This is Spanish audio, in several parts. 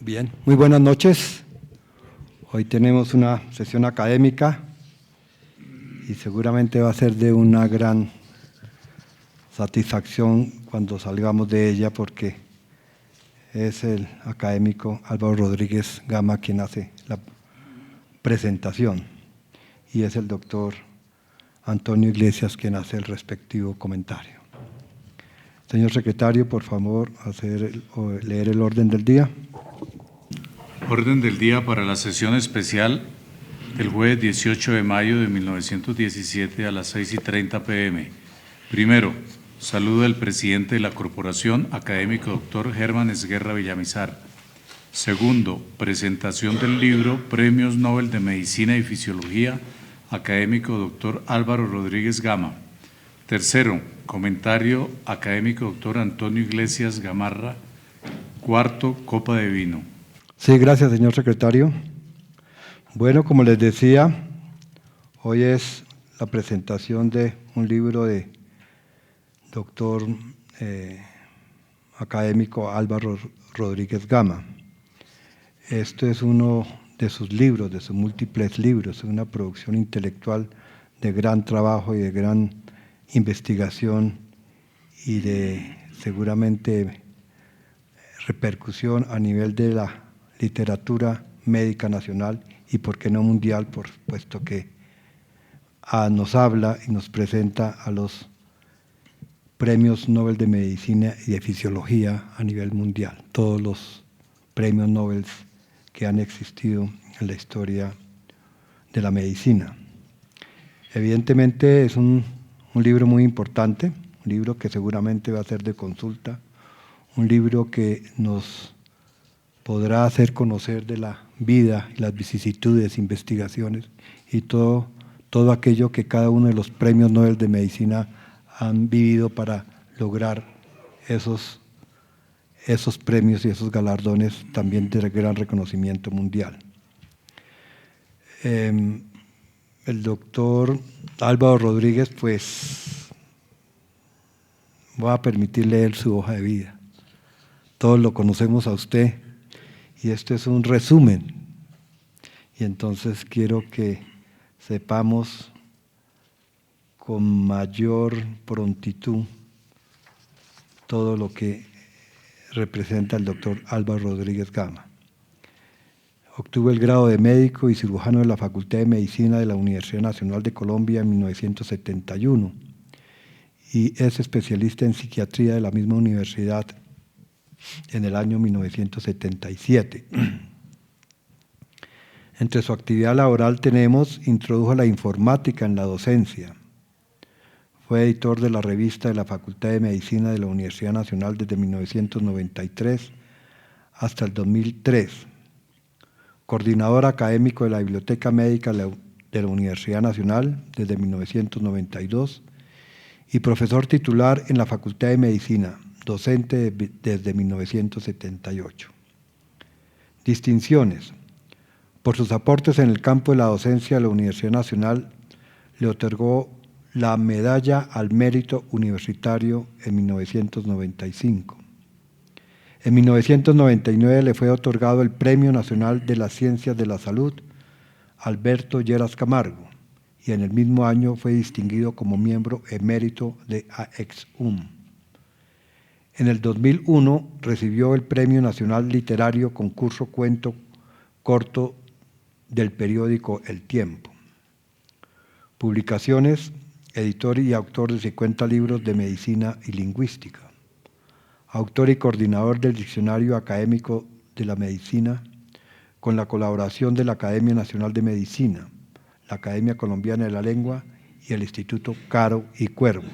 Bien, muy buenas noches. Hoy tenemos una sesión académica y seguramente va a ser de una gran satisfacción cuando salgamos de ella, porque es el académico Álvaro Rodríguez Gama quien hace la presentación y es el doctor Antonio Iglesias quien hace el respectivo comentario. Señor secretario, por favor, leer el orden del día. Orden del día para la sesión especial del jueves 18 de mayo de 1917 a las 6:30 p.m. Primero, saludo del presidente de la Corporación, académico doctor Germán Esguerra Villamizar. Segundo, presentación del libro Premios Nobel de Medicina y Fisiología, académico doctor Álvaro Rodríguez Gama. Tercero, comentario académico doctor Antonio Iglesias Gamarra. Cuarto, copa de vino. Sí, gracias, señor secretario. Bueno, como les decía, hoy es la presentación de un libro de doctor académico Álvaro Rodríguez Gama. Este es uno de sus libros, de sus múltiples libros, una producción intelectual de gran trabajo y de gran investigación y de seguramente repercusión a nivel de la literatura médica nacional y por qué no mundial, puesto que nos habla y nos presenta a los premios Nobel de Medicina y de Fisiología a nivel mundial, todos los premios Nobel que han existido en la historia de la medicina. Evidentemente es un libro muy importante, un libro que seguramente va a ser de consulta, un libro que nos podrá hacer conocer de la vida y las vicisitudes, investigaciones y todo aquello que cada uno de los premios Nobel de Medicina han vivido para lograr esos premios y esos galardones también de gran reconocimiento mundial. El doctor Álvaro Rodríguez, pues, voy a permitir leer su hoja de vida. Todos lo conocemos a usted y esto es un resumen. Y entonces quiero que sepamos con mayor prontitud todo lo que representa el doctor Álvaro Rodríguez Gama. Obtuvo el grado de médico y cirujano de la Facultad de Medicina de la Universidad Nacional de Colombia en 1971 y es especialista en psiquiatría de la misma universidad en el año 1977. Entre su actividad laboral introdujo la informática en la docencia. Fue editor de la revista de la Facultad de Medicina de la Universidad Nacional desde 1993 hasta el 2003. Coordinador académico de la Biblioteca Médica de la Universidad Nacional desde 1992 y profesor titular en la Facultad de Medicina, docente desde 1978. Distinciones. Por sus aportes en el campo de la docencia, la Universidad Nacional le otorgó la Medalla al Mérito Universitario en 1995. En 1999 le fue otorgado el Premio Nacional de las Ciencias de la Salud Alberto Lleras Camargo y en el mismo año fue distinguido como miembro emérito de AEXUM. En el 2001 recibió el Premio Nacional Literario Concurso Cuento Corto del periódico El Tiempo. Publicaciones: editor y autor de 50 libros de medicina y lingüística. Autor y coordinador del Diccionario Académico de la Medicina, con la colaboración de la Academia Nacional de Medicina, la Academia Colombiana de la Lengua y el Instituto Caro y Cuervo.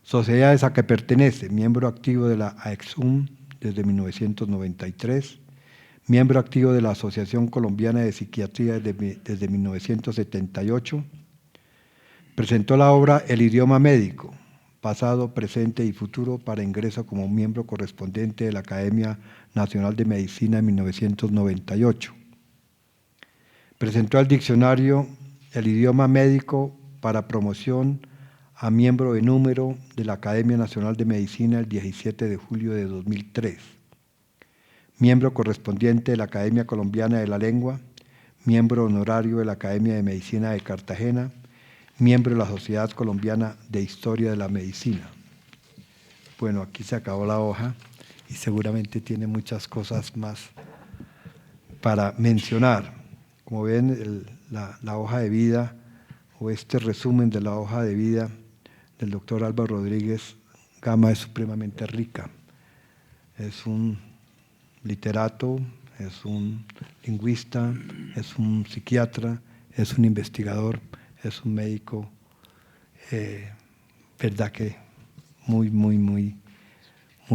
Sociedades a que pertenece: miembro activo de la AEXUM desde 1993, miembro activo de la Asociación Colombiana de Psiquiatría desde 1978. Presentó la obra El idioma médico, pasado, presente y futuro, para ingreso como miembro correspondiente de la Academia Nacional de Medicina en 1998. Presentó el diccionario El idioma médico para promoción a miembro de número de la Academia Nacional de Medicina el 17 de julio de 2003. miembro correspondiente de la Academia Colombiana de la Lengua, miembro honorario de la Academia de Medicina de Cartagena, miembro de la Sociedad Colombiana de Historia de la Medicina. Bueno, aquí se acabó la hoja y seguramente tiene muchas cosas más para mencionar. Como ven, la hoja de vida o este resumen de la hoja de vida del doctor Álvaro Rodríguez Gama es supremamente rica. Es un literato, es un lingüista, es un psiquiatra, es un investigador, es un médico, verdad que muy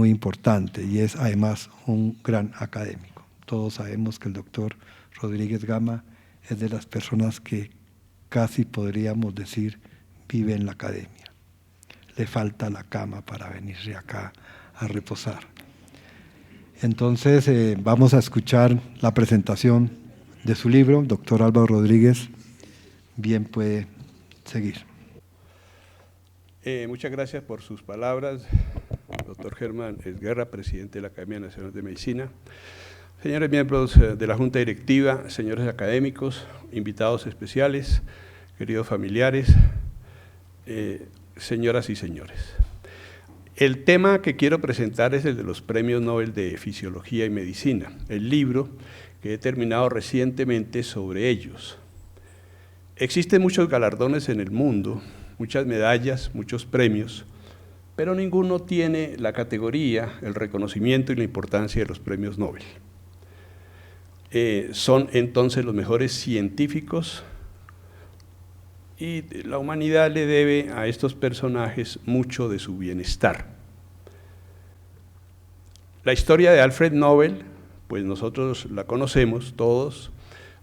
importante, y es además un gran académico. Todos sabemos que el doctor Rodríguez Gama es de las personas que casi podríamos decir vive en la academia. Le falta la cama para venirse acá a reposar. Entonces vamos a escuchar la presentación de su libro. Doctor Álvaro Rodríguez, bien puede seguir. Muchas gracias por sus palabras, doctor Germán Esguerra, presidente de la Academia Nacional de Medicina, señores miembros de la Junta Directiva, señores académicos, invitados especiales, queridos familiares, señoras y señores. El tema que quiero presentar es el de los Premios Nobel de Fisiología y Medicina, el libro que he terminado recientemente sobre ellos. Existen muchos galardones en el mundo, muchas medallas, muchos premios, pero ninguno tiene la categoría, el reconocimiento y la importancia de los premios Nobel. Son entonces los mejores científicos y la humanidad le debe a estos personajes mucho de su bienestar. La historia de Alfred Nobel, pues nosotros la conocemos todos,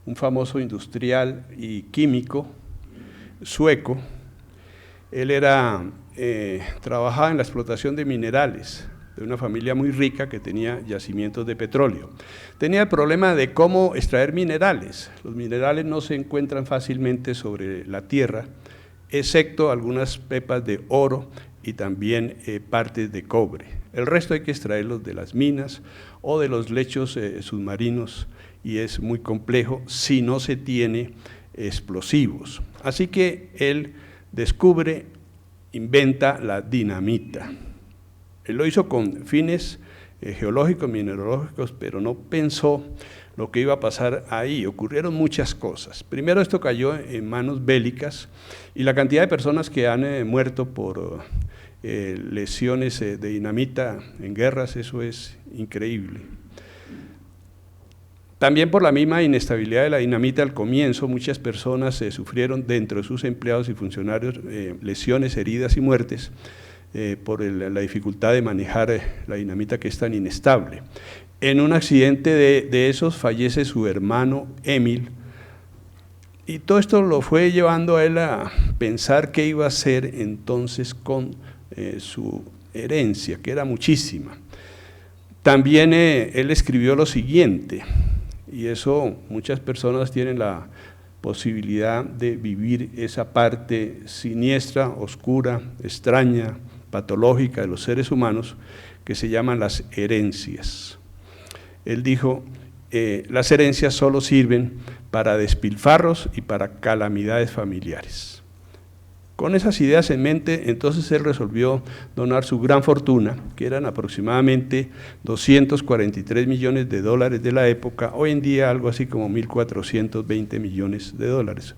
un famoso industrial y químico sueco. Él trabajaba en la explotación de minerales, de una familia muy rica que tenía yacimientos de petróleo. Tenía el problema de cómo extraer minerales. Los minerales no se encuentran fácilmente sobre la tierra, excepto algunas pepas de oro y también partes de cobre. El resto hay que extraerlos de las minas o de los lechos submarinos, y es muy complejo si no se tiene explosivos. Así que él inventa la dinamita. Él lo hizo con fines geológicos, mineralógicos, pero no pensó lo que iba a pasar ahí. Ocurrieron muchas cosas. Primero, esto cayó en manos bélicas, y la cantidad de personas que han muerto por lesiones de dinamita en guerras, eso es increíble. También por la misma inestabilidad de la dinamita al comienzo, muchas personas sufrieron dentro de sus empleados y funcionarios lesiones, heridas y muertes por la dificultad de manejar la dinamita, que es tan inestable. En un accidente de esos fallece su hermano Emil, y todo esto lo fue llevando a él a pensar qué iba a hacer entonces con su herencia, que era muchísima. También él escribió lo siguiente, y eso muchas personas tienen la posibilidad de vivir esa parte siniestra, oscura, extraña, patológica de los seres humanos, que se llaman las herencias. Él dijo, las herencias solo sirven para despilfarros y para calamidades familiares. Con esas ideas en mente, entonces él resolvió donar su gran fortuna, que eran aproximadamente 243 millones de dólares de la época, hoy en día algo así como 1.420 millones de dólares.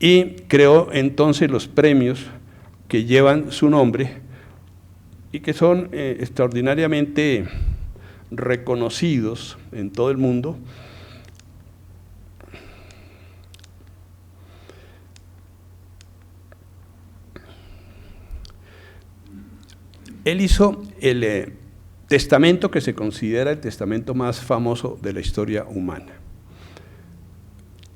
Y creó entonces los premios que llevan su nombre y que son extraordinariamente reconocidos en todo el mundo. Él hizo el testamento que se considera el testamento más famoso de la historia humana.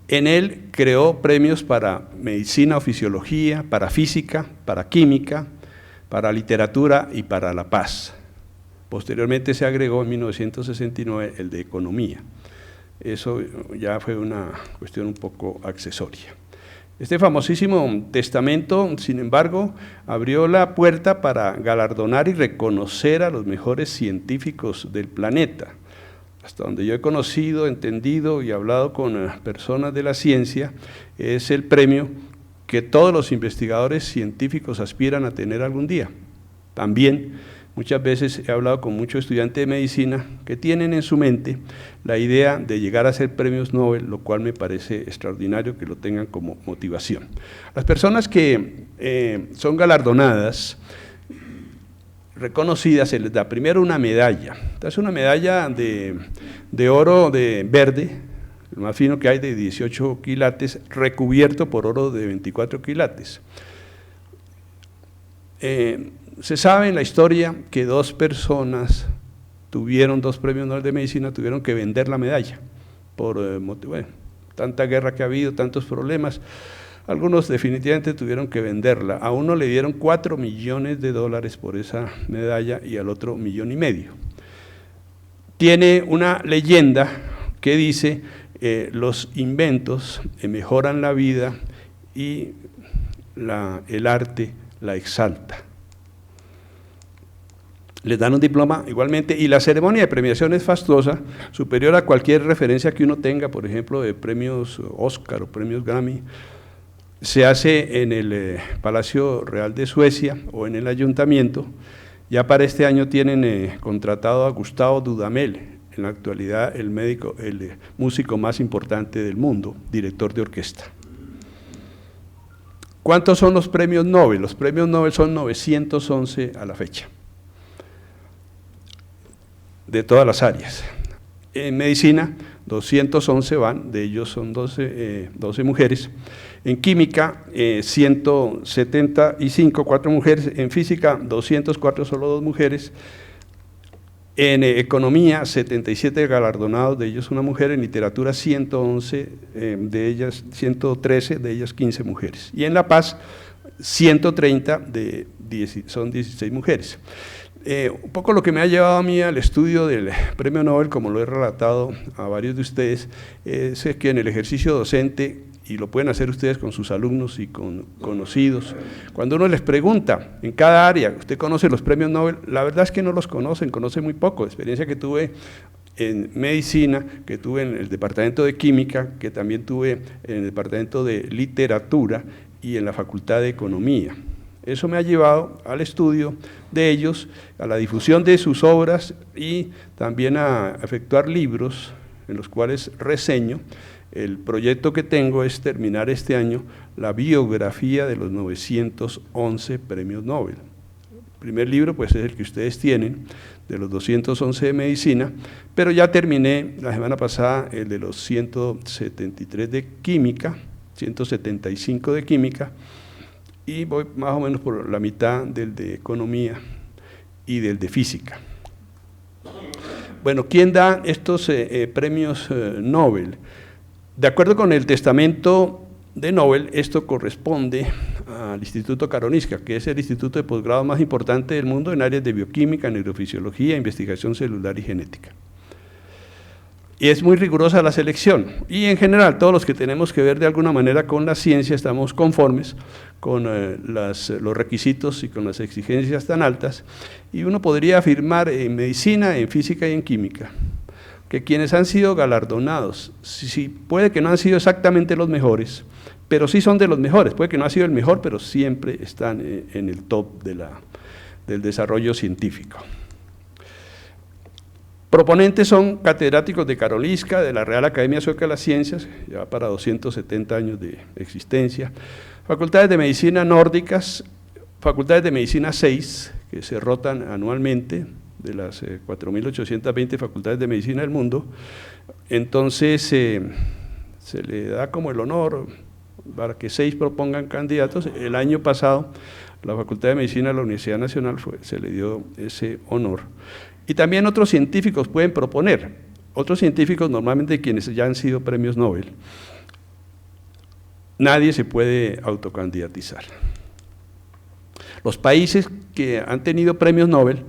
En él creó premios para medicina o fisiología, para física, para química, para literatura y para la paz. Posteriormente se agregó en 1969 el de economía. Eso ya fue una cuestión un poco accesoria. Este famosísimo testamento, sin embargo, abrió la puerta para galardonar y reconocer a los mejores científicos del planeta. hasta donde yo he conocido, entendido y hablado con personas de la ciencia, es el premio que todos los investigadores científicos aspiran a tener algún día. También muchas veces he hablado con muchos estudiantes de medicina que tienen en su mente la idea de llegar a ser premios Nobel, lo cual me parece extraordinario que lo tengan como motivación. Las personas que son galardonadas, reconocidas, se les da primero una medalla. Entonces, una medalla de oro de verde, el más fino que hay, de 18 quilates, recubierto por oro de 24 quilates. Se sabe en la historia que dos personas tuvieron 2 premios Nobel de Medicina, tuvieron que vender la medalla, por tanta guerra que ha habido, tantos problemas. Algunos definitivamente tuvieron que venderla. A uno le dieron $4 millones por esa medalla y al otro $1,5 millones. Tiene una leyenda que dice los inventos mejoran la vida y el arte la exalta. Les dan un diploma igualmente, y la ceremonia de premiación es fastuosa, superior a cualquier referencia que uno tenga, por ejemplo, de premios Oscar o premios Grammy. Se hace en el Palacio Real de Suecia o en el Ayuntamiento. Ya para este año tienen contratado a Gustavo Dudamel, en la actualidad el músico más importante del mundo, director de orquesta. ¿Cuántos son los premios Nobel? Los premios Nobel son 911 a la fecha, de todas las áreas. En medicina, 211 van, de ellos son 12 mujeres. En química, 175, 4 mujeres. En física, 204, solo 2 mujeres. En economía, 77 galardonados, de ellos una mujer. En literatura, 111, de ellas 113, de ellas 15 mujeres. Y en La Paz, 130, son 16 mujeres. Un poco lo que me ha llevado a mí al estudio del premio Nobel, como lo he relatado a varios de ustedes, es que en el ejercicio docente, y lo pueden hacer ustedes con sus alumnos y con conocidos, cuando uno les pregunta en cada área, ¿usted conoce los premios Nobel? La verdad es que no los conocen muy poco. La experiencia que tuve en medicina, que tuve en el departamento de química, que también tuve en el departamento de literatura y en la facultad de economía. Eso me ha llevado al estudio de ellos, a la difusión de sus obras y también a efectuar libros en los cuales reseño. El proyecto que tengo es terminar este año la biografía de los 911 premios Nobel. El primer libro pues es el que ustedes tienen, de los 211 de medicina, pero ya terminé la semana pasada el de los 173 de química, 175 de química, y voy más o menos por la mitad del de economía y del de física. Bueno, ¿quién da estos premios Nobel? De acuerdo con el testamento de Nobel, esto corresponde al Instituto Karolinska, que es el instituto de posgrado más importante del mundo en áreas de bioquímica, neurofisiología, investigación celular y genética. Y es muy rigurosa la selección, y en general todos los que tenemos que ver de alguna manera con la ciencia estamos conformes con los requisitos y con las exigencias tan altas, y uno podría afirmar en medicina, en física y en química, que quienes han sido galardonados, sí, puede que no han sido exactamente los mejores, pero sí son de los mejores. Puede que no ha sido el mejor, pero siempre están en el top del desarrollo científico. Proponentes son catedráticos de Karolinska, de la Real Academia Sueca de las Ciencias, ya para 270 años de existencia, facultades de medicina nórdicas, facultades de medicina 6, que se rotan anualmente, de las 4.820 facultades de medicina del mundo. Entonces se le da como el honor para que 6 propongan candidatos. El año pasado la Facultad de Medicina de la Universidad Nacional se le dio ese honor. Y también otros científicos pueden proponer, otros científicos normalmente quienes ya han sido premios Nobel. Nadie se puede autocandidatizar. Los países que han tenido premios Nobel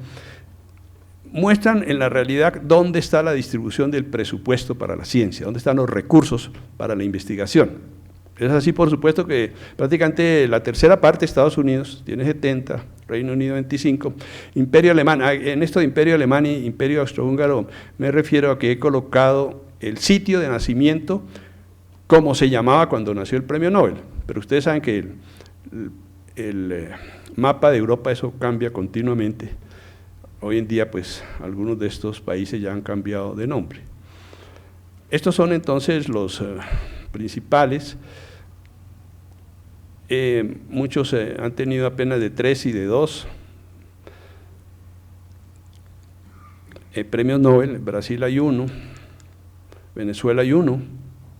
muestran en la realidad dónde está la distribución del presupuesto para la ciencia, dónde están los recursos para la investigación. Es así, por supuesto, que prácticamente la tercera parte, Estados Unidos, tiene 70, Reino Unido 25, Imperio Alemán. En esto de Imperio Alemán y Imperio Austrohúngaro me refiero a que he colocado el sitio de nacimiento como se llamaba cuando nació el premio Nobel, pero ustedes saben que el mapa de Europa eso cambia continuamente. Hoy en día pues algunos de estos países ya han cambiado de nombre. Estos son entonces los principales. Muchos han tenido apenas de 3 y de 2 premios Nobel. En Brasil hay 1, Venezuela hay 1,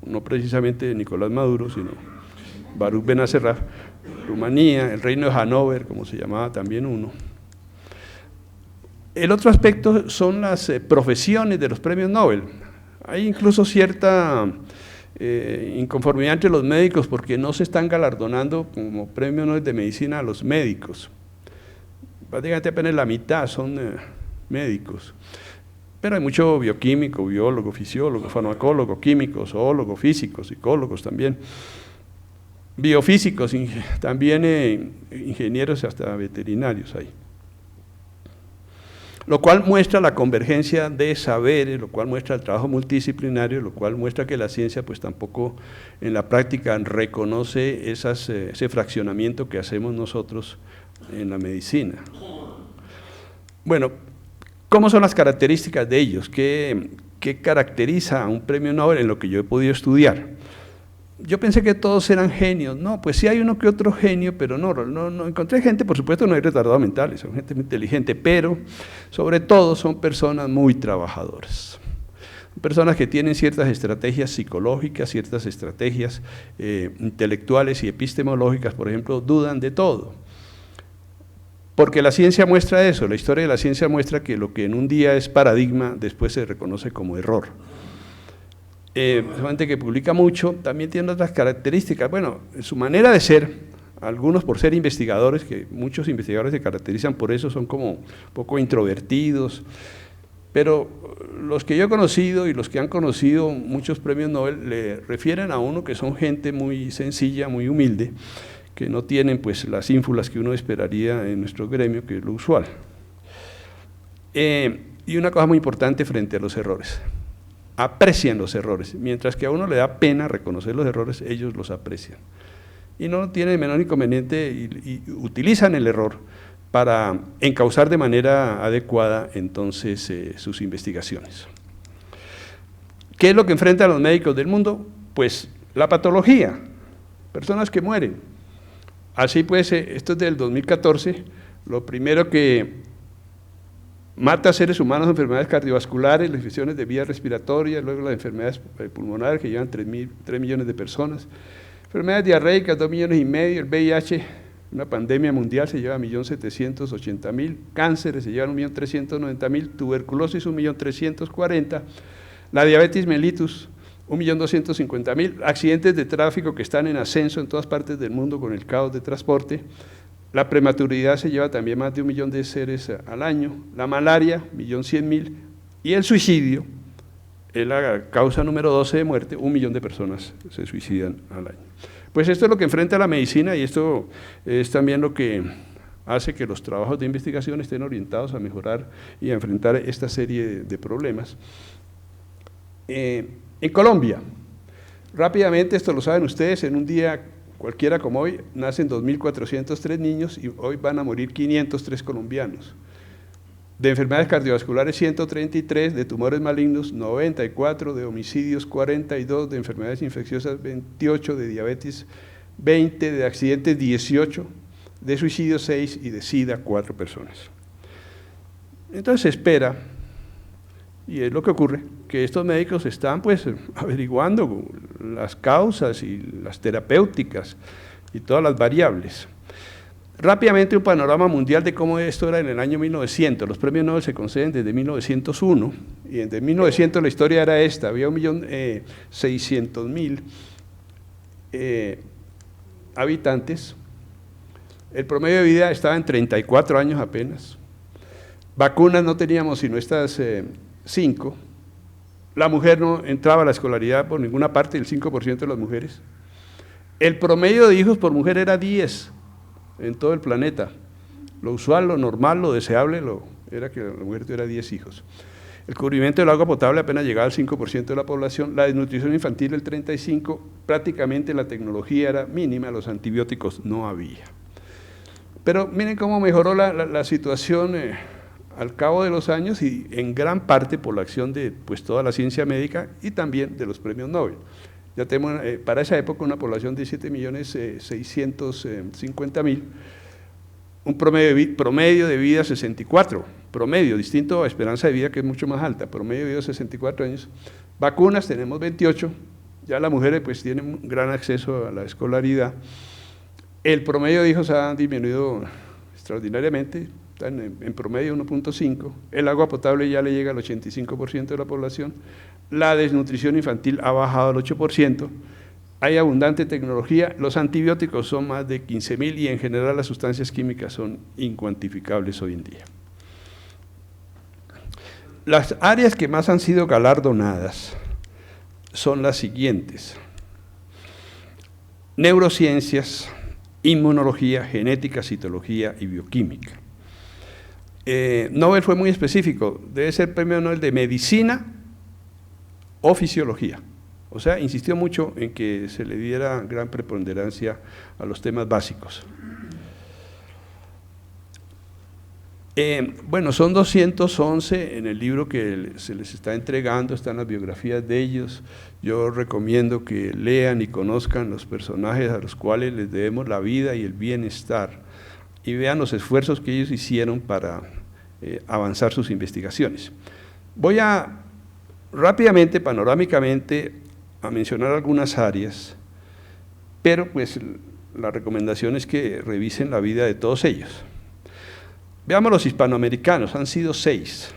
no precisamente Nicolás Maduro, sino Baruch Benacerraf. Rumanía, el Reino de Hannover, como se llamaba, también 1. El otro aspecto son las profesiones de los premios Nobel. Hay incluso cierta inconformidad entre los médicos porque no se están galardonando como premio Nobel de medicina a los médicos. Prácticamente apenas la mitad son médicos. Pero hay mucho bioquímico, biólogo, fisiólogo, farmacólogo, químico, zoólogo, físico, psicólogos también, biofísicos, también ingenieros hasta veterinarios hay. Lo cual muestra la convergencia de saberes, lo cual muestra el trabajo multidisciplinario, lo cual muestra que la ciencia pues tampoco en la práctica reconoce ese fraccionamiento que hacemos nosotros en la medicina. Bueno, ¿cómo son las características de ellos? ¿Qué caracteriza a un premio Nobel en lo que yo he podido estudiar? Yo pensé que todos eran genios. No, pues sí hay uno que otro genio, pero no encontré gente, por supuesto no hay retardados mentales, son gente muy inteligente, pero sobre todo son personas muy trabajadoras. Personas que tienen ciertas estrategias psicológicas, ciertas estrategias intelectuales y epistemológicas, por ejemplo, dudan de todo. Porque la ciencia muestra eso, la historia de la ciencia muestra que lo que en un día es paradigma, después se reconoce como error. Gente que publica mucho, también tiene otras características. Bueno, su manera de ser, algunos por ser investigadores, que muchos investigadores se caracterizan por eso, son como un poco introvertidos, pero los que yo he conocido y los que han conocido muchos premios Nobel le refieren a uno que son gente muy sencilla, muy humilde, que no tienen pues las ínfulas que uno esperaría en nuestro gremio, que es lo usual. Y una cosa muy importante frente a los errores: aprecian los errores, mientras que a uno le da pena reconocer los errores, ellos los aprecian. Y no tienen menor inconveniente y utilizan el error para encauzar de manera adecuada entonces sus investigaciones. ¿Qué es lo que enfrentan los médicos del mundo? Pues la patología, personas que mueren. Así pues, esto es del 2014, lo primero que mata a seres humanos, enfermedades cardiovasculares, las infecciones de vías respiratorias, luego las enfermedades pulmonares que llevan 3 millones de personas, enfermedades diarreicas 2,5 millones, el VIH, una pandemia mundial se lleva 1.780.000, cánceres se llevan 1.390.000, tuberculosis 1.340.000, la diabetes mellitus 1.250.000, accidentes de tráfico que están en ascenso en todas partes del mundo con el caos de transporte. La prematuridad se lleva también más de 1 millón de seres al año, la malaria, 1.100.000, y el suicidio es la causa número 12 de muerte, 1 millón de personas se suicidan al año. Pues esto es lo que enfrenta la medicina y esto es también lo que hace que los trabajos de investigación estén orientados a mejorar y a enfrentar esta serie de problemas. En Colombia, rápidamente, esto lo saben ustedes, en un día cualquiera como hoy, nacen 2.403 niños y hoy van a morir 503 colombianos. De enfermedades cardiovasculares 133, de tumores malignos 94, de homicidios 42, de enfermedades infecciosas 28, de diabetes 20, de accidentes 18, de suicidios 6 y de SIDA 4 personas. Entonces se espera, y es lo que ocurre, que estos médicos están pues averiguando las causas y las terapéuticas y todas las variables. Rápidamente un panorama mundial de cómo esto era en el año 1900. Los premios Nobel se conceden desde 1901 y desde 1900 la historia era esta: había 1.600.000 habitantes, el promedio de vida estaba en 34 años apenas, vacunas no teníamos sino estas 5, la mujer no entraba a la escolaridad por ninguna parte, el 5% de las mujeres, El promedio de hijos por mujer era 10 en todo el planeta. Lo usual, lo normal, lo deseable era que la mujer tuviera 10 hijos. El cubrimiento del agua potable apenas llegaba al 5% de la población, la desnutrición infantil el 35%, prácticamente la tecnología era mínima, los antibióticos no había. Pero miren cómo mejoró la situación al cabo de los años y en gran parte por la acción de pues, toda la ciencia médica y también de los premios Nobel. Ya tenemos para esa época una población de 7.650.000, un promedio de vida 64, promedio, distinto a esperanza de vida que es mucho más alta, promedio de vida 64 años. Vacunas tenemos 28, ya las mujeres pues tienen un gran acceso a la escolaridad. El promedio de hijos ha disminuido extraordinariamente, están en promedio 1.5, el agua potable ya le llega al 85% de la población, la desnutrición infantil ha bajado al 8%, hay abundante tecnología, los antibióticos son más de 15.000 y en general las sustancias químicas son incuantificables hoy en día. Las áreas que más han sido galardonadas son las siguientes: neurociencias, inmunología, genética, citología y bioquímica. Nobel fue muy específico, debe ser premio Nobel de medicina o fisiología. O sea, insistió mucho en que se le diera gran preponderancia a los temas básicos. Bueno, son 211 en el libro que se les está entregando, están las biografías de ellos. Yo recomiendo que lean y conozcan los personajes a los cuales les debemos la vida y el bienestar y vean los esfuerzos que ellos hicieron para avanzar sus investigaciones. Voy a rápidamente, panorámicamente, a mencionar algunas áreas, pero pues la recomendación es que revisen la vida de todos ellos. Veamos los hispanoamericanos, han sido 6.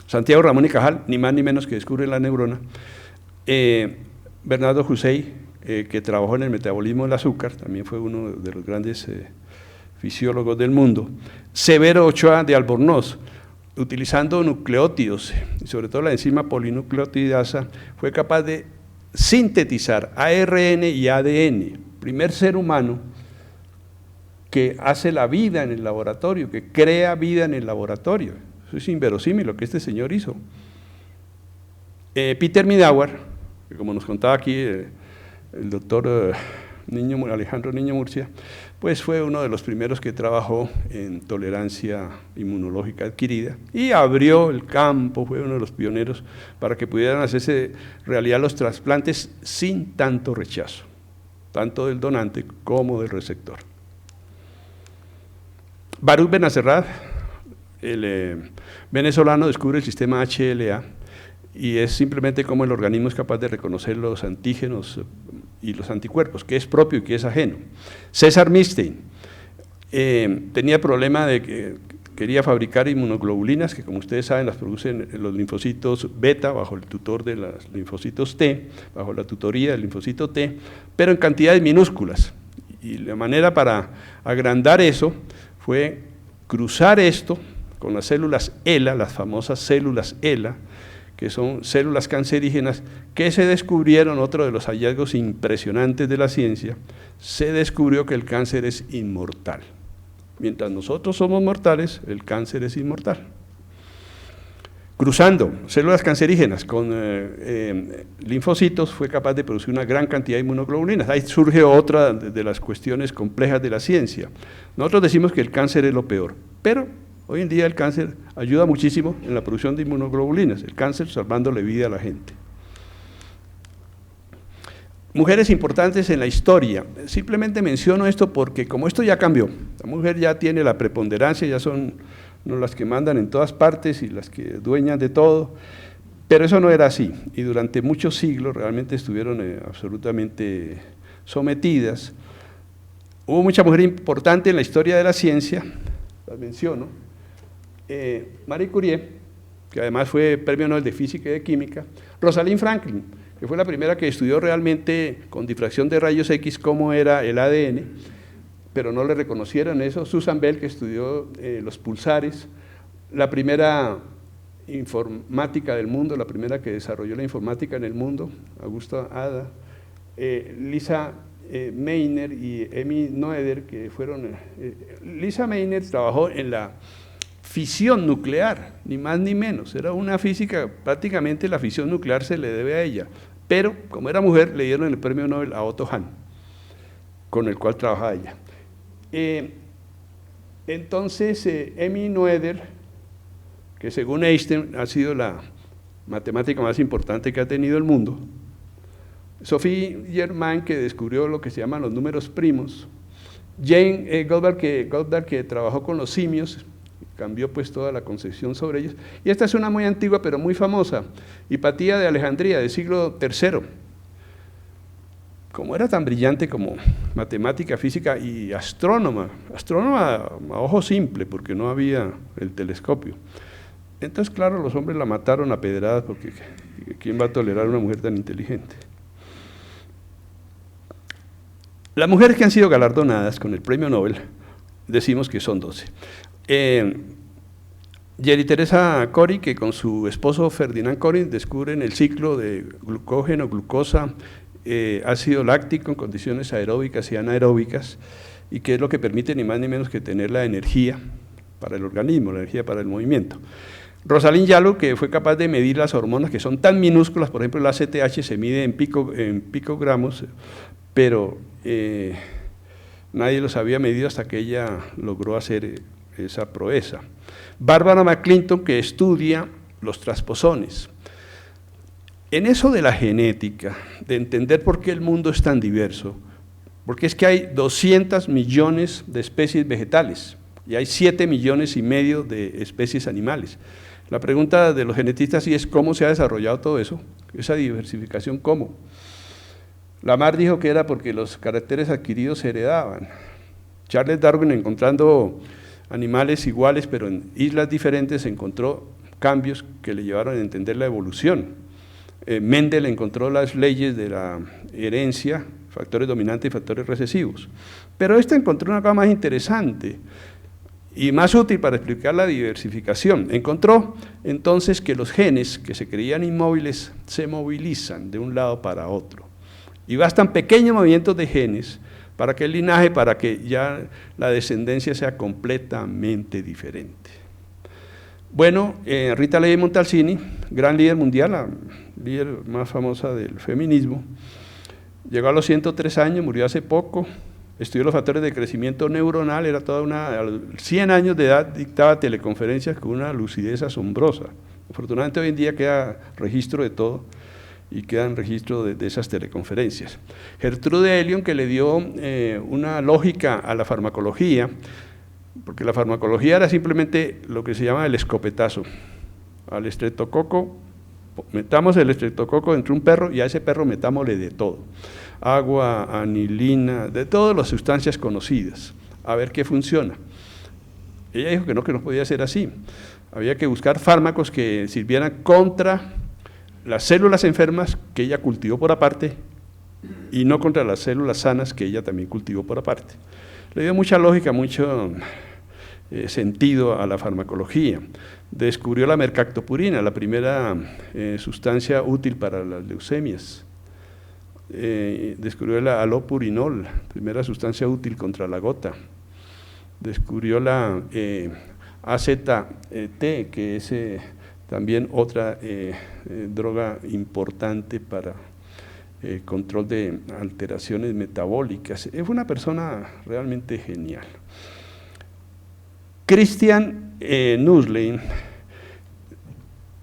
Santiago Ramón y Cajal, ni más ni menos que descubre la neurona. Bernardo Hussey, que trabajó en el metabolismo del azúcar, también fue uno de los grandes fisiólogos del mundo. Severo Ochoa de Albornoz, utilizando nucleótidos, y sobre todo la enzima polinucleotidasa, fue capaz de sintetizar ARN y ADN, primer ser humano que hace la vida en el laboratorio, que crea vida en el laboratorio. Eso es inverosímil lo que este señor hizo. Peter Midauer, que como nos contaba aquí el doctor Alejandro Niño Murcia, pues fue uno de los primeros que trabajó en tolerancia inmunológica adquirida y abrió el campo, fue uno de los pioneros para que pudieran hacerse realidad los trasplantes sin tanto rechazo, tanto del donante como del receptor. Baruch Benacerraf, el venezolano, descubre el sistema HLA y es simplemente cómo el organismo es capaz de reconocer los antígenos y los anticuerpos, qué es propio y qué es ajeno. César Milstein tenía problema de que quería fabricar inmunoglobulinas, que como ustedes saben las producen los linfocitos beta bajo el tutor de los linfocitos T, bajo la tutoría del linfocito T, pero en cantidades minúsculas. Y la manera para agrandar eso fue cruzar esto con las células ELA, las famosas células ELA, que son células cancerígenas, que se descubrieron, otro de los hallazgos impresionantes de la ciencia, se descubrió que el cáncer es inmortal. Mientras nosotros somos mortales, el cáncer es inmortal. Cruzando células cancerígenas con linfocitos, fue capaz de producir una gran cantidad de inmunoglobulinas. Ahí surge otra de las cuestiones complejas de la ciencia. Nosotros decimos que el cáncer es lo peor, pero hoy en día el cáncer ayuda muchísimo en la producción de inmunoglobulinas, el cáncer salvándole vida a la gente. Mujeres importantes en la historia, simplemente menciono esto porque como esto ya cambió, la mujer ya tiene la preponderancia, ya son no las que mandan en todas partes y las que dueñan de todo, pero eso no era así, y durante muchos siglos realmente estuvieron absolutamente sometidas. Hubo mucha mujer importante en la historia de la ciencia, las menciono, Marie Curie, que además fue premio Nobel de Física y de Química, Rosalind Franklin, que fue la primera que estudió realmente con difracción de rayos X cómo era el ADN, pero no le reconocieron eso. Susan Bell, que estudió los pulsares, la primera informática del mundo, la primera que desarrolló la informática en el mundo, Augusta Ada, Lisa Meitner y Emmy Noether, que fueron… Lisa Meitner trabajó en la fisión nuclear, ni más ni menos, era una física, prácticamente la fisión nuclear se le debe a ella, pero como era mujer le dieron el premio Nobel a Otto Hahn, con el cual trabajaba ella. Entonces, Emmy Noether, que según Einstein ha sido la matemática más importante que ha tenido el mundo, Sophie Germain, que descubrió lo que se llaman los números primos, Jane Goldberg, que trabajó con los simios, cambió pues toda la concepción sobre ellos, y esta es una muy antigua pero muy famosa, Hipatía de Alejandría, del siglo III. Como era tan brillante como matemática, física y astrónoma a ojo simple, porque no había el telescopio. Entonces, claro, los hombres la mataron a pedradas, porque ¿quién va a tolerar a una mujer tan inteligente? Las mujeres que han sido galardonadas con el premio Nobel, decimos que son 12. Yeri Teresa Cori, que con su esposo Ferdinand Cori descubren el ciclo de glucógeno, glucosa, ácido láctico en condiciones aeróbicas y anaeróbicas, y que es lo que permite ni más ni menos que tener la energía para el organismo, la energía para el movimiento. Rosalind Yalow, que fue capaz de medir las hormonas que son tan minúsculas, por ejemplo el ACTH se mide en picogramos, pero nadie los había medido hasta que ella logró hacer esa proeza. Barbara McClinton, que estudia los transposones. En eso de la genética, de entender por qué el mundo es tan diverso, porque es que hay 200 millones de especies vegetales y hay 7,5 millones de especies animales. La pregunta de los genetistas sí es cómo se ha desarrollado todo eso, esa diversificación, ¿cómo? Lamarck dijo que era porque los caracteres adquiridos se heredaban. Charles Darwin, encontrando animales iguales pero en islas diferentes, encontró cambios que le llevaron a entender la evolución. Mendel encontró las leyes de la herencia, factores dominantes y factores recesivos. Pero encontró una cosa más interesante y más útil para explicar la diversificación. Encontró entonces que los genes que se creían inmóviles se movilizan de un lado para otro. Y bastan pequeños movimientos de genes para que el linaje, para que ya la descendencia sea completamente diferente. Bueno, Rita Leigh Montalcini, gran líder mundial, la líder más famosa del feminismo, llegó a los 103 años, murió hace poco, estudió los factores de crecimiento neuronal, era toda a los 100 años de edad dictaba teleconferencias con una lucidez asombrosa. Afortunadamente hoy en día queda registro de todo y quedan registro de esas teleconferencias. Gertrude Elion, que le dio una lógica a la farmacología, porque la farmacología era simplemente lo que se llama el escopetazo. Al estreptococo, metamos el estreptococo dentro de un perro y a ese perro metámosle de todo. Agua, anilina, de todas las sustancias conocidas, a ver qué funciona. Ella dijo que no podía ser así. Había que buscar fármacos que sirvieran contra las células enfermas que ella cultivó por aparte y no contra las células sanas que ella también cultivó por aparte. Le dio mucha lógica, mucho sentido a la farmacología. Descubrió la mercaptopurina, la primera sustancia útil para las leucemias. Descubrió la alopurinol, la primera sustancia útil contra la gota. Descubrió la AZT, que es también otra droga importante para control de alteraciones metabólicas. Es una persona realmente genial. Christian Nusslein,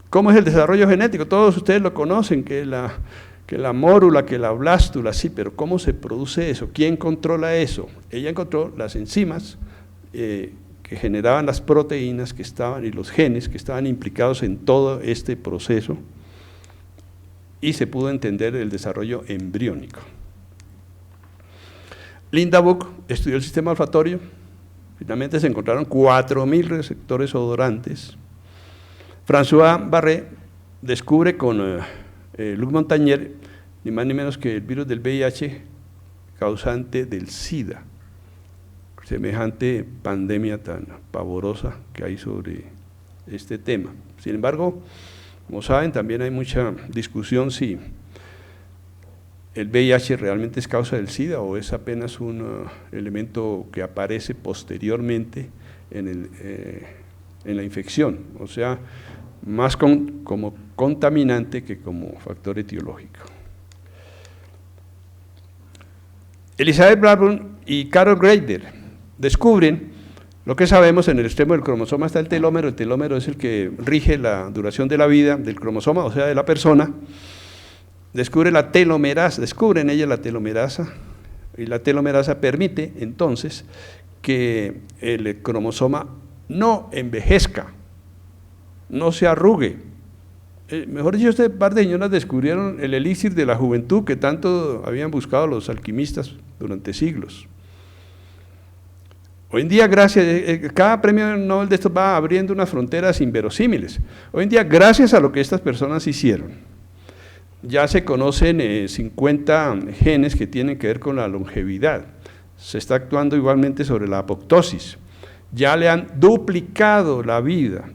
¿cómo es el desarrollo genético? Todos ustedes lo conocen, que la mórula, que la blástula, sí, pero ¿cómo se produce eso? ¿Quién controla eso? Ella encontró las enzimas que generaban las proteínas que estaban y los genes que estaban implicados en todo este proceso y se pudo entender el desarrollo embriónico. Linda Book estudió el sistema olfatorio, finalmente se encontraron 4,000 receptores odorantes. François Barré descubre con Luc Montagnier, ni más ni menos que el virus del VIH causante del SIDA, semejante pandemia tan pavorosa que hay sobre este tema. Sin embargo, como saben, también hay mucha discusión si el VIH realmente es causa del SIDA o es apenas un elemento que aparece posteriormente en la infección, o sea, más como contaminante que como factor etiológico. Elizabeth Blackburn y Carol Greider descubren lo que sabemos. En el extremo del cromosoma está el telómero es el que rige la duración de la vida del cromosoma, o sea, de la persona. Descubren ellas la telomerasa, y la telomerasa permite entonces que el cromosoma no envejezca, no se arrugue. Mejor dicho, este par de señoras descubrieron el elixir de la juventud que tanto habían buscado los alquimistas durante siglos. Hoy en día, cada premio Nobel de estos va abriendo unas fronteras inverosímiles. Hoy en día, gracias a lo que estas personas hicieron, ya se conocen 50 genes que tienen que ver con la longevidad. Se está actuando igualmente sobre la apoptosis. Ya le han duplicado la vida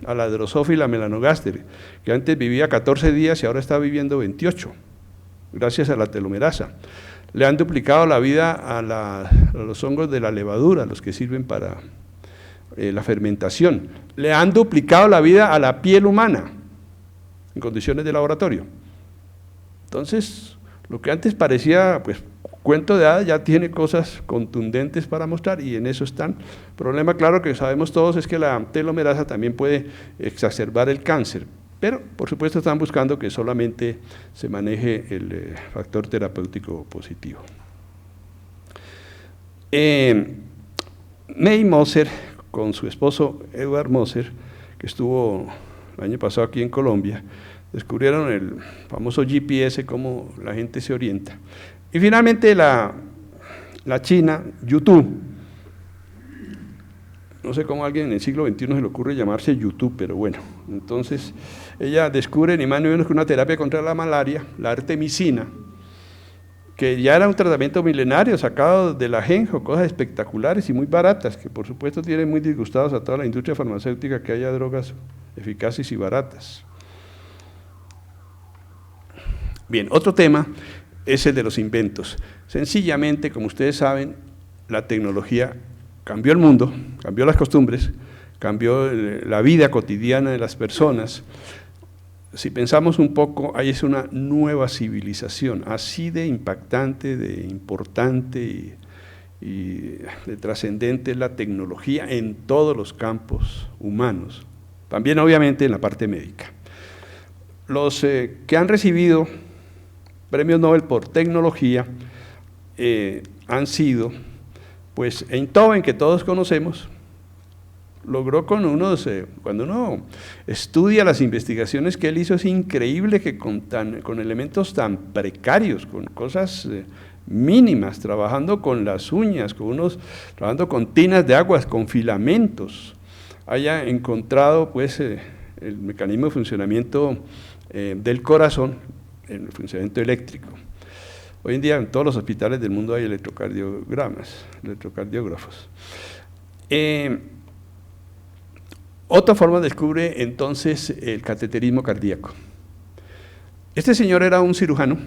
a la Drosophila melanogaster, que antes vivía 14 días y ahora está viviendo 28, gracias a la telomerasa. Le han duplicado la vida a los hongos de la levadura, los que sirven para la fermentación. Le han duplicado la vida a la piel humana, en condiciones de laboratorio. Entonces, lo que antes parecía pues cuento de hadas ya tiene cosas contundentes para mostrar, y en eso están. El problema, claro, que sabemos todos, es que la telomerasa también puede exacerbar el cáncer, pero por supuesto están buscando que solamente se maneje el factor terapéutico positivo. May Moser, con su esposo Edward Moser, que estuvo el año pasado aquí en Colombia, descubrieron el famoso GPS, cómo la gente se orienta. Y finalmente la China, YouTube, no sé cómo a alguien en el siglo XXI se le ocurre llamarse YouTube, pero bueno, entonces ella descubre ni más ni menos que una terapia contra la malaria, la artemisina, que ya era un tratamiento milenario sacado del ajenjo, cosas espectaculares y muy baratas, que por supuesto tienen muy disgustados a toda la industria farmacéutica que haya drogas eficaces y baratas. Bien, otro tema es el de los inventos. Sencillamente, como ustedes saben, la tecnología cambió el mundo, cambió las costumbres, cambió la vida cotidiana de las personas. Si pensamos un poco, ahí es una nueva civilización, así de impactante, de importante y de trascendente es la tecnología en todos los campos humanos, también obviamente en la parte médica. Los que han recibido premios Nobel por tecnología han sido, pues Einthoven, que todos conocemos, logró con cuando uno estudia las investigaciones que él hizo, es increíble que con elementos tan precarios, con cosas mínimas, trabajando con las uñas, trabajando con tinas de aguas, con filamentos, haya encontrado pues el mecanismo de funcionamiento del corazón, el funcionamiento eléctrico. Hoy en día en todos los hospitales del mundo hay electrocardiógrafos. Otra forma descubre entonces el cateterismo cardíaco. Este señor era un cirujano,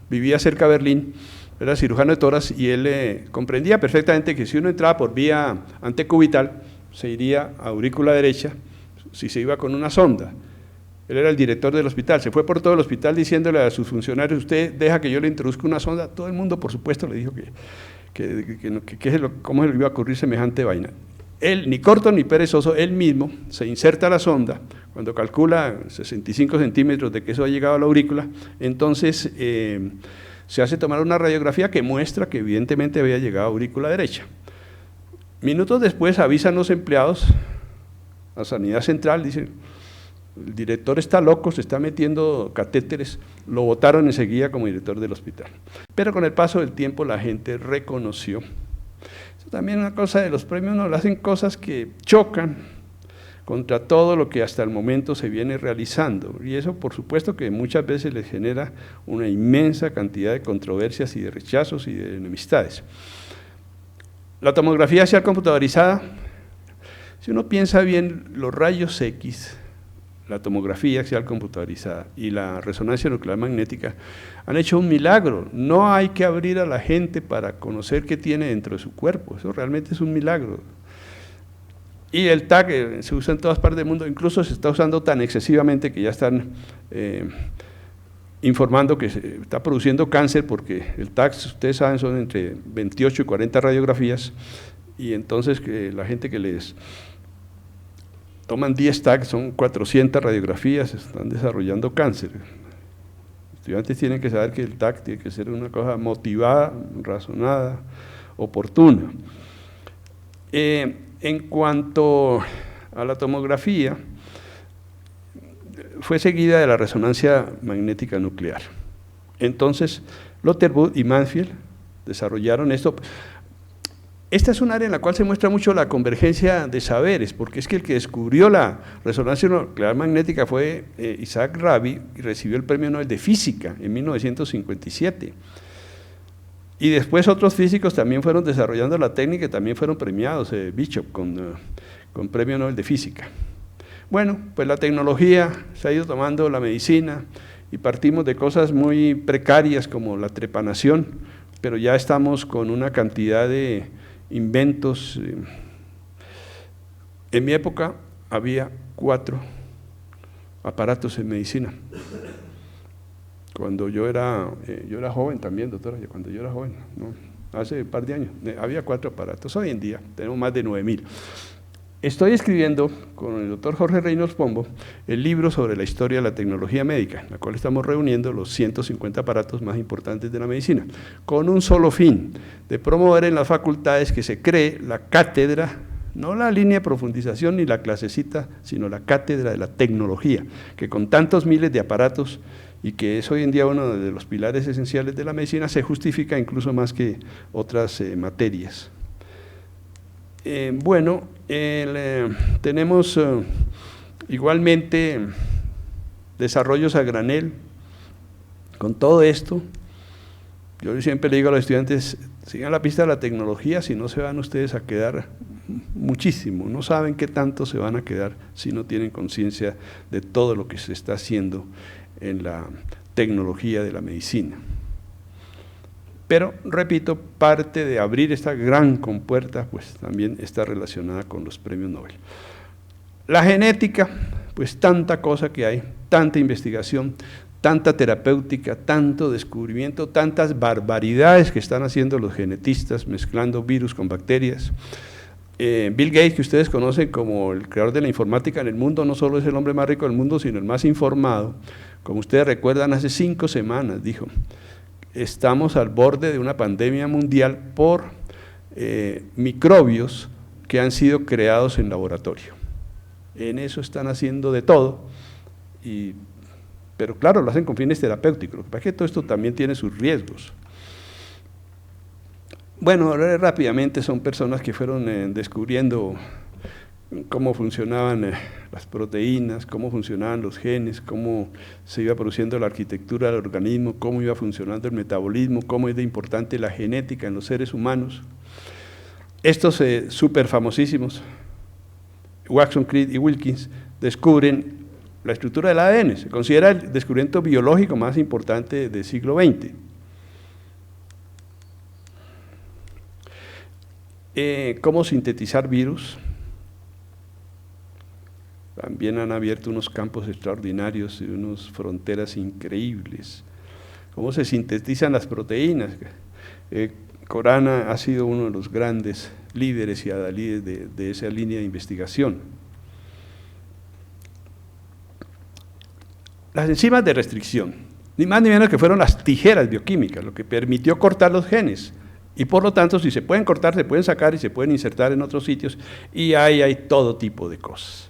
vivía cerca de Berlín, era cirujano de tórax, y él comprendía perfectamente que si uno entraba por vía antecubital, se iría a aurícula derecha si se iba con una sonda. Él era el director del hospital, se fue por todo el hospital diciéndole a sus funcionarios: usted deja que yo le introduzca una sonda. Todo el mundo, por supuesto, le dijo cómo se le iba a ocurrir semejante vaina. Él, ni corto ni perezoso, él mismo se inserta la sonda, cuando calcula 65 centímetros de que eso ha llegado a la aurícula, entonces se hace tomar una radiografía que muestra que evidentemente había llegado a aurícula derecha. Minutos después avisan los empleados a Sanidad Central, dicen: el director está loco, se está metiendo catéteres. Lo votaron enseguida como director del hospital. Pero con el paso del tiempo la gente reconoció. Eso también es una cosa de los premios, nos hacen cosas que chocan contra todo lo que hasta el momento se viene realizando, y eso por supuesto que muchas veces les genera una inmensa cantidad de controversias y de rechazos y de enemistades. La tomografía axial computadorizada Si uno piensa bien, los rayos X, la tomografía axial computadorizada y la resonancia nuclear magnética han hecho un milagro. No hay que abrir a la gente para conocer qué tiene dentro de su cuerpo, eso realmente es un milagro. Y el TAC se usa en todas partes del mundo, incluso se está usando tan excesivamente que ya están informando que se está produciendo cáncer, porque el TAC, ustedes saben, son entre 28 y 40 radiografías, y entonces que la gente que les toman 10 TAC son 400 radiografías, están desarrollando cáncer. Los estudiantes tienen que saber que el TAC tiene que ser una cosa motivada, razonada, oportuna. En cuanto a la tomografía, fue seguida de la resonancia magnética nuclear. Entonces, Loterwood y Mansfield desarrollaron esto. Esta es un área en la cual se muestra mucho la convergencia de saberes, porque es que el que descubrió la resonancia nuclear magnética fue Isaac Rabi, y recibió el premio Nobel de Física en 1957. Y después otros físicos también fueron desarrollando la técnica y también fueron premiados, Bishop con premio Nobel de Física. Bueno, pues la tecnología se ha ido tomando la medicina y partimos de cosas muy precarias como la trepanación, pero ya estamos con una cantidad de inventos. En mi época había 4 aparatos en medicina. Cuando yo era joven también, doctora, cuando yo era joven, ¿no? Hace un par de años, había 4 aparatos. Hoy en día tenemos más de 9.000. Estoy escribiendo con el doctor Jorge Reynolds Pombo el libro sobre la historia de la tecnología médica, en la cual estamos reuniendo los 150 aparatos más importantes de la medicina, con un solo fin, de promover en las facultades que se cree la cátedra, no la línea de profundización ni la clasecita, sino la cátedra de la tecnología, que con tantos miles de aparatos y que es hoy en día uno de los pilares esenciales de la medicina, se justifica incluso más que otras materias. Bueno, tenemos igualmente desarrollos a granel. Con todo esto, yo siempre le digo a los estudiantes, sigan la pista de la tecnología, si no se van ustedes a quedar muchísimo, no saben qué tanto se van a quedar si no tienen conciencia de todo lo que se está haciendo en la tecnología de la medicina. Pero, repito, parte de abrir esta gran compuerta, pues también está relacionada con los premios Nobel. La genética, pues tanta cosa que hay, tanta investigación, tanta terapéutica, tanto descubrimiento, tantas barbaridades que están haciendo los genetistas, mezclando virus con bacterias. Bill Gates, que ustedes conocen como el creador de la informática en el mundo, no solo es el hombre más rico del mundo, sino el más informado. Como ustedes recuerdan, hace 5 semanas dijo: estamos al borde de una pandemia mundial por microbios que han sido creados en laboratorio. En eso están haciendo de todo, pero claro, lo hacen con fines terapéuticos. Lo que pasa es que todo esto también tiene sus riesgos. Bueno, rápidamente son personas que fueron descubriendo cómo funcionaban las proteínas, cómo funcionaban los genes, cómo se iba produciendo la arquitectura del organismo, cómo iba funcionando el metabolismo, cómo es de importante la genética en los seres humanos. Estos súper famosísimos, Watson, Crick y Wilkins, descubren la estructura del ADN, se considera el descubrimiento biológico más importante del siglo XX. Cómo sintetizar virus. También han abierto unos campos extraordinarios y unas fronteras increíbles. Cómo se sintetizan las proteínas. Khorana ha sido uno de los grandes líderes y adalides de esa línea de investigación. Las enzimas de restricción, ni más ni menos que fueron las tijeras bioquímicas, lo que permitió cortar los genes. Y por lo tanto, si se pueden cortar, se pueden sacar y se pueden insertar en otros sitios, y ahí hay todo tipo de cosas.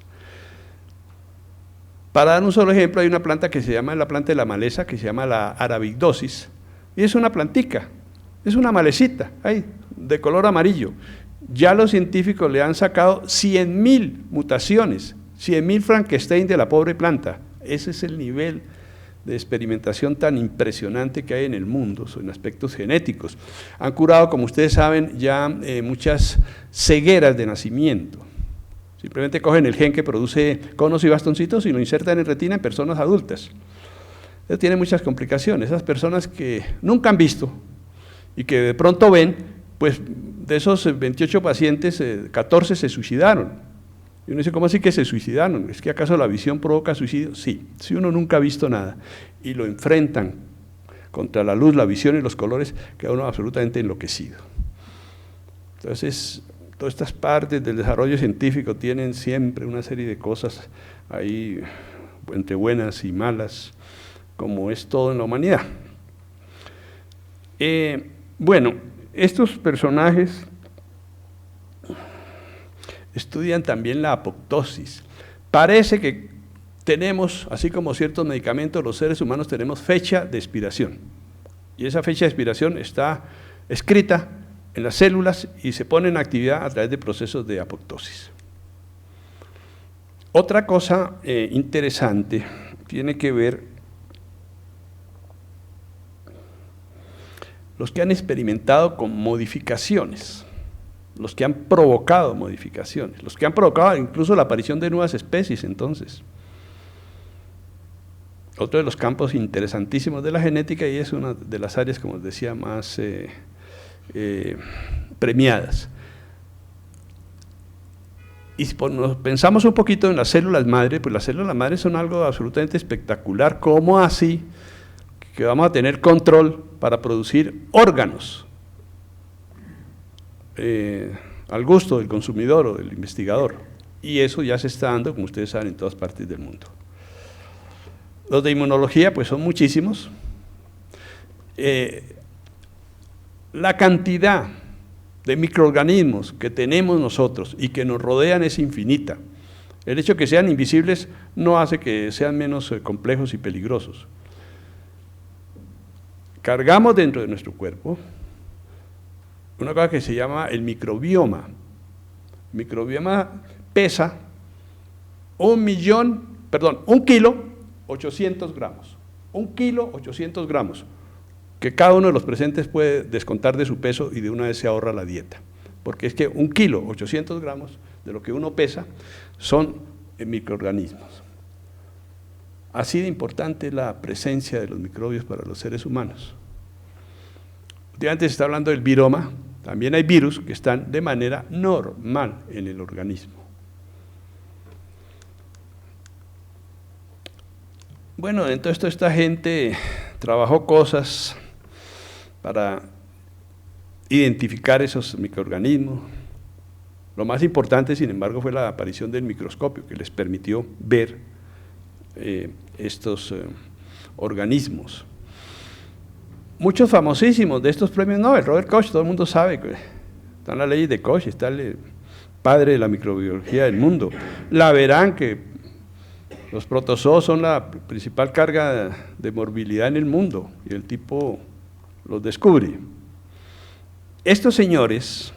Para dar un solo ejemplo, hay una planta que se llama la planta de la maleza, que se llama la Arabidopsis, y es una plantica, es una malecita, ahí, de color amarillo. Ya los científicos le han sacado 100.000 mutaciones, 100.000 Frankenstein de la pobre planta. Ese es el nivel de experimentación tan impresionante que hay en el mundo, en aspectos genéticos. Han curado, como ustedes saben, ya muchas cegueras de nacimiento. Simplemente cogen el gen que produce conos y bastoncitos y lo insertan en retina en personas adultas. Eso tiene muchas complicaciones. Esas personas que nunca han visto y que de pronto ven, pues de esos 28 pacientes, 14 se suicidaron. Y uno dice, ¿cómo así que se suicidaron? ¿Es que acaso la visión provoca suicidio? Sí, si uno nunca ha visto nada y lo enfrentan contra la luz, la visión y los colores, queda uno absolutamente enloquecido. Entonces, todas estas partes del desarrollo científico tienen siempre una serie de cosas ahí, entre buenas y malas, como es todo en la humanidad. Bueno, estos personajes estudian también la apoptosis. Parece que tenemos, así como ciertos medicamentos, los seres humanos tenemos fecha de expiración. Y esa fecha de expiración está escrita en las células y se pone en actividad a través de procesos de apoptosis. Otra cosa interesante tiene que ver los que han experimentado con modificaciones, los que han provocado modificaciones, los que han provocado incluso la aparición de nuevas especies. Entonces, otro de los campos interesantísimos de la genética, y es una de las áreas, como les decía, más premiadas. Y si nos pensamos un poquito en las células madre, pues las células madre son algo absolutamente espectacular. ¿Cómo así que vamos a tener control para producir órganos al gusto del consumidor o del investigador? Y eso ya se está dando, como ustedes saben, en todas partes del mundo. Los de inmunología, pues son muchísimos. La cantidad de microorganismos que tenemos nosotros y que nos rodean es infinita. El hecho de que sean invisibles no hace que sean menos complejos y peligrosos. Cargamos dentro de nuestro cuerpo una cosa que se llama el microbioma. El microbioma pesa 1 kilo 800 gramos. 1 kilo 800 gramos, que cada uno de los presentes puede descontar de su peso y de una vez se ahorra la dieta. Porque es que 1 kilo 800 gramos de lo que uno pesa son microorganismos. Así de importante es la presencia de los microbios para los seres humanos. Últimamente se está hablando del viroma. También hay virus que están de manera normal en el organismo. Bueno, entonces toda esta gente trabajó cosas para identificar esos microorganismos. Lo más importante, sin embargo, fue la aparición del microscopio, que les permitió ver estos organismos. Muchos famosísimos de estos premios Nobel, Robert Koch, todo el mundo sabe, están las leyes de Koch, está el padre de la microbiología del mundo. Verán que los protozoos son la principal carga de morbilidad en el mundo, y el tipo los descubre. Estos señores,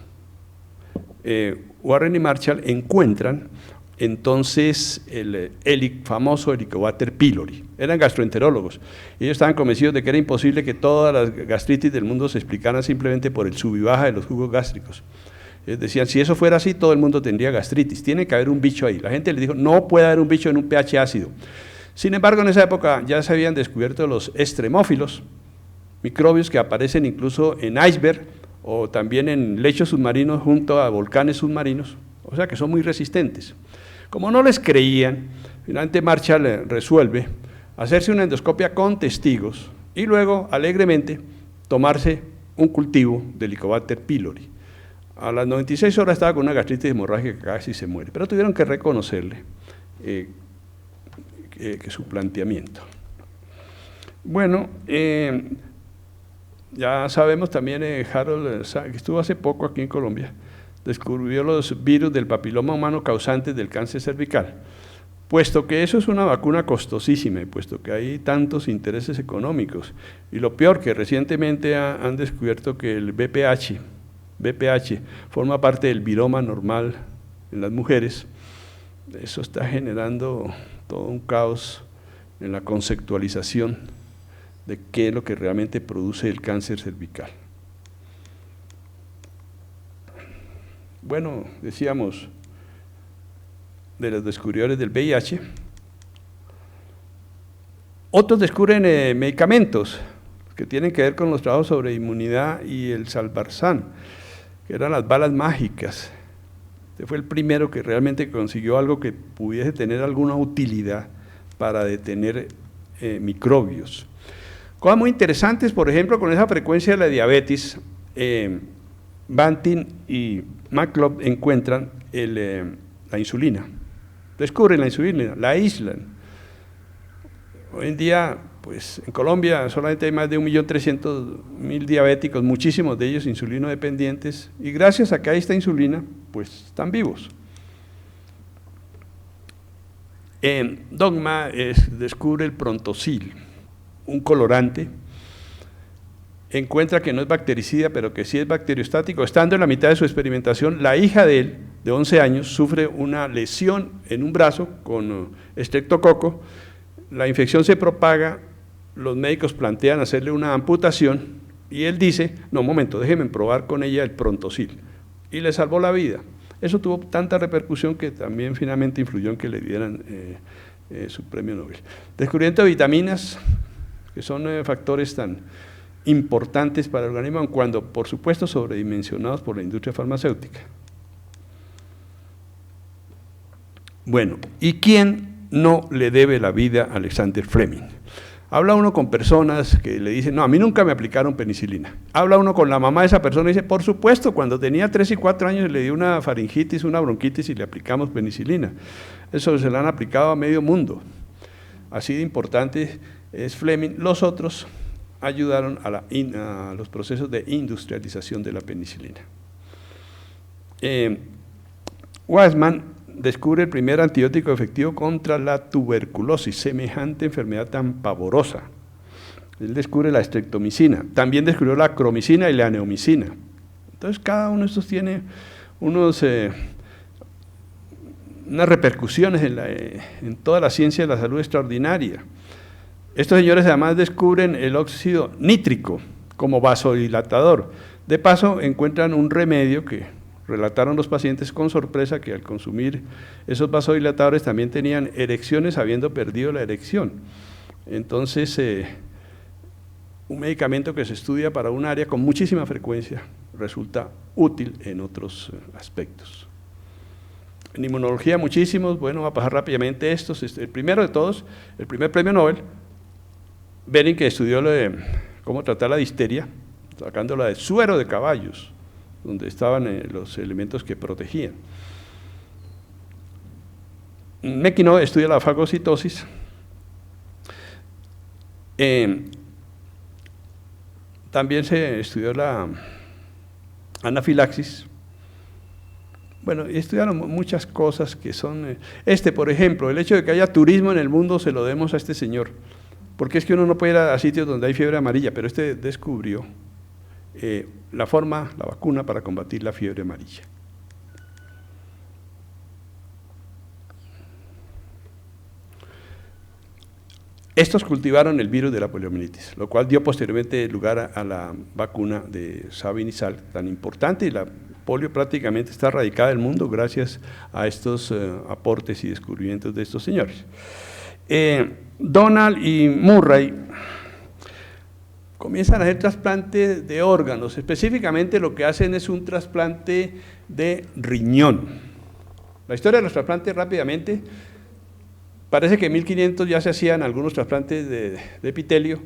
Warren y Marshall, encuentran entonces el famoso Helicobacter pylori. Eran gastroenterólogos. Ellos estaban convencidos de que era imposible que todas las gastritis del mundo se explicaran simplemente por el sub y baja de los jugos gástricos. Ellos decían, si eso fuera así, todo el mundo tendría gastritis. Tiene que haber un bicho ahí. La gente les dijo, no puede haber un bicho en un pH ácido. Sin embargo, en esa época ya se habían descubierto los extremófilos, microbios que aparecen incluso en iceberg o también en lechos submarinos junto a volcanes submarinos, o sea que son muy resistentes. Como no les creían, finalmente Marshall resuelve hacerse una endoscopia con testigos y luego, alegremente, tomarse un cultivo de Helicobacter pylori. A las 96 horas estaba con una gastritis hemorrágica que casi se muere, pero tuvieron que reconocerle que su planteamiento. Bueno, ya sabemos también, Harold, que estuvo hace poco aquí en Colombia, descubrió los virus del papiloma humano causantes del cáncer cervical. Puesto que eso es una vacuna costosísima y puesto que hay tantos intereses económicos, y lo peor que recientemente han descubierto que el BPH forma parte del viroma normal en las mujeres, eso está generando todo un caos en la conceptualización de qué es lo que realmente produce el cáncer cervical. Bueno, decíamos, de los descubridores del VIH. Otros descubren medicamentos que tienen que ver con los trabajos sobre inmunidad y el Salvarsan, que eran las balas mágicas. Este fue el primero que realmente consiguió algo que pudiese tener alguna utilidad para detener microbios. Cosas muy interesantes, por ejemplo, con esa frecuencia de la diabetes, Banting y McCulloch encuentran la insulina, descubren la insulina, la aíslan. Hoy en día, pues en Colombia solamente hay más de 1.300.000 diabéticos, muchísimos de ellos insulino dependientes, y gracias a que hay esta insulina, pues están vivos. Dogma descubre el Prontosil, un colorante, encuentra que no es bactericida, pero que sí es bacteriostático. Estando en la mitad de su experimentación, la hija de él, de 11 años, sufre una lesión en un brazo con estreptococo. La infección se propaga, los médicos plantean hacerle una amputación y él dice, no, un momento, déjenme probar con ella el Prontosil, y le salvó la vida. Eso tuvo tanta repercusión que también finalmente influyó en que le dieran su premio Nobel. Descubrimiento de vitaminas, que son factores tan importantes para el organismo, aun cuando, por supuesto, sobredimensionados por la industria farmacéutica. Bueno, ¿y quién no le debe la vida a Alexander Fleming? Habla uno con personas que le dicen, no, a mí nunca me aplicaron penicilina. Habla uno con la mamá de esa persona y dice, por supuesto, cuando tenía 3 y 4 años le dio una faringitis, una bronquitis y le aplicamos penicilina. Eso se lo han aplicado a medio mundo. Así de importante es Fleming. Los otros ayudaron a los procesos de industrialización de la penicilina. Weizmann descubre el primer antibiótico efectivo contra la tuberculosis, semejante enfermedad tan pavorosa. Él descubre la streptomicina, también descubrió la cromicina y la neomicina. Entonces cada uno de estos tiene unas repercusiones en toda la ciencia de la salud extraordinaria. Estos señores además descubren el óxido nítrico como vasodilatador. De paso encuentran un remedio que relataron los pacientes con sorpresa, que al consumir esos vasodilatadores también tenían erecciones habiendo perdido la erección. Entonces, un medicamento que se estudia para un área con muchísima frecuencia resulta útil en otros aspectos. En inmunología muchísimos, bueno, voy a pasar rápidamente estos. El primero de todos, el primer premio Nobel, Behring, que estudió cómo tratar la difteria, sacándola de suero de caballos, donde estaban los elementos que protegían. Mekino estudia la fagocitosis. También se estudió la anafilaxis. Bueno, y estudiaron muchas cosas que son… por ejemplo, el hecho de que haya turismo en el mundo se lo debemos a este señor, porque es que uno no puede ir a sitios donde hay fiebre amarilla, pero este descubrió la vacuna para combatir la fiebre amarilla. Estos cultivaron el virus de la poliomielitis, lo cual dio posteriormente lugar a la vacuna de Sabin y Salk, tan importante, y la polio prácticamente está erradicada del mundo gracias a estos aportes y descubrimientos de estos señores. Donald y Murray comienzan a hacer trasplantes de órganos, específicamente lo que hacen es un trasplante de riñón. La historia de los trasplantes rápidamente, parece que en 1500 ya se hacían algunos trasplantes de epitelio,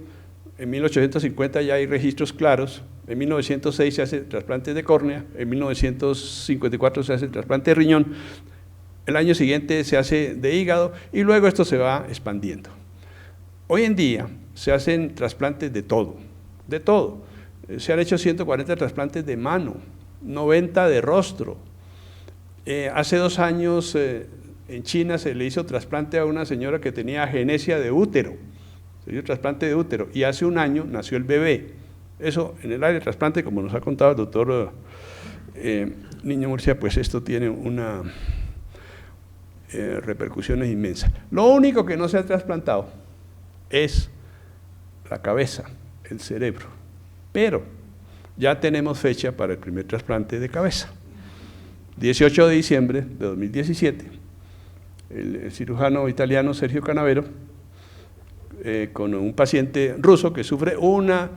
en 1850 ya hay registros claros, en 1906 se hace trasplantes de córnea, en 1954 se hace el trasplante de riñón, el año siguiente se hace de hígado y luego esto se va expandiendo. Hoy en día se hacen trasplantes de todo, se han hecho 140 trasplantes de mano, 90 de rostro. Hace 2 años en China se le hizo trasplante a una señora que tenía agenesia de útero, se dio trasplante de útero y hace 1 año nació el bebé. Eso en el área de trasplante, como nos ha contado el doctor Niño Murcia, pues esto tiene una repercusiones inmensas. Lo único que no se ha trasplantado es la cabeza, el cerebro, pero ya tenemos fecha para el primer trasplante de cabeza, 18 de diciembre de 2017, el cirujano italiano Sergio Canavero, con un paciente ruso que sufre una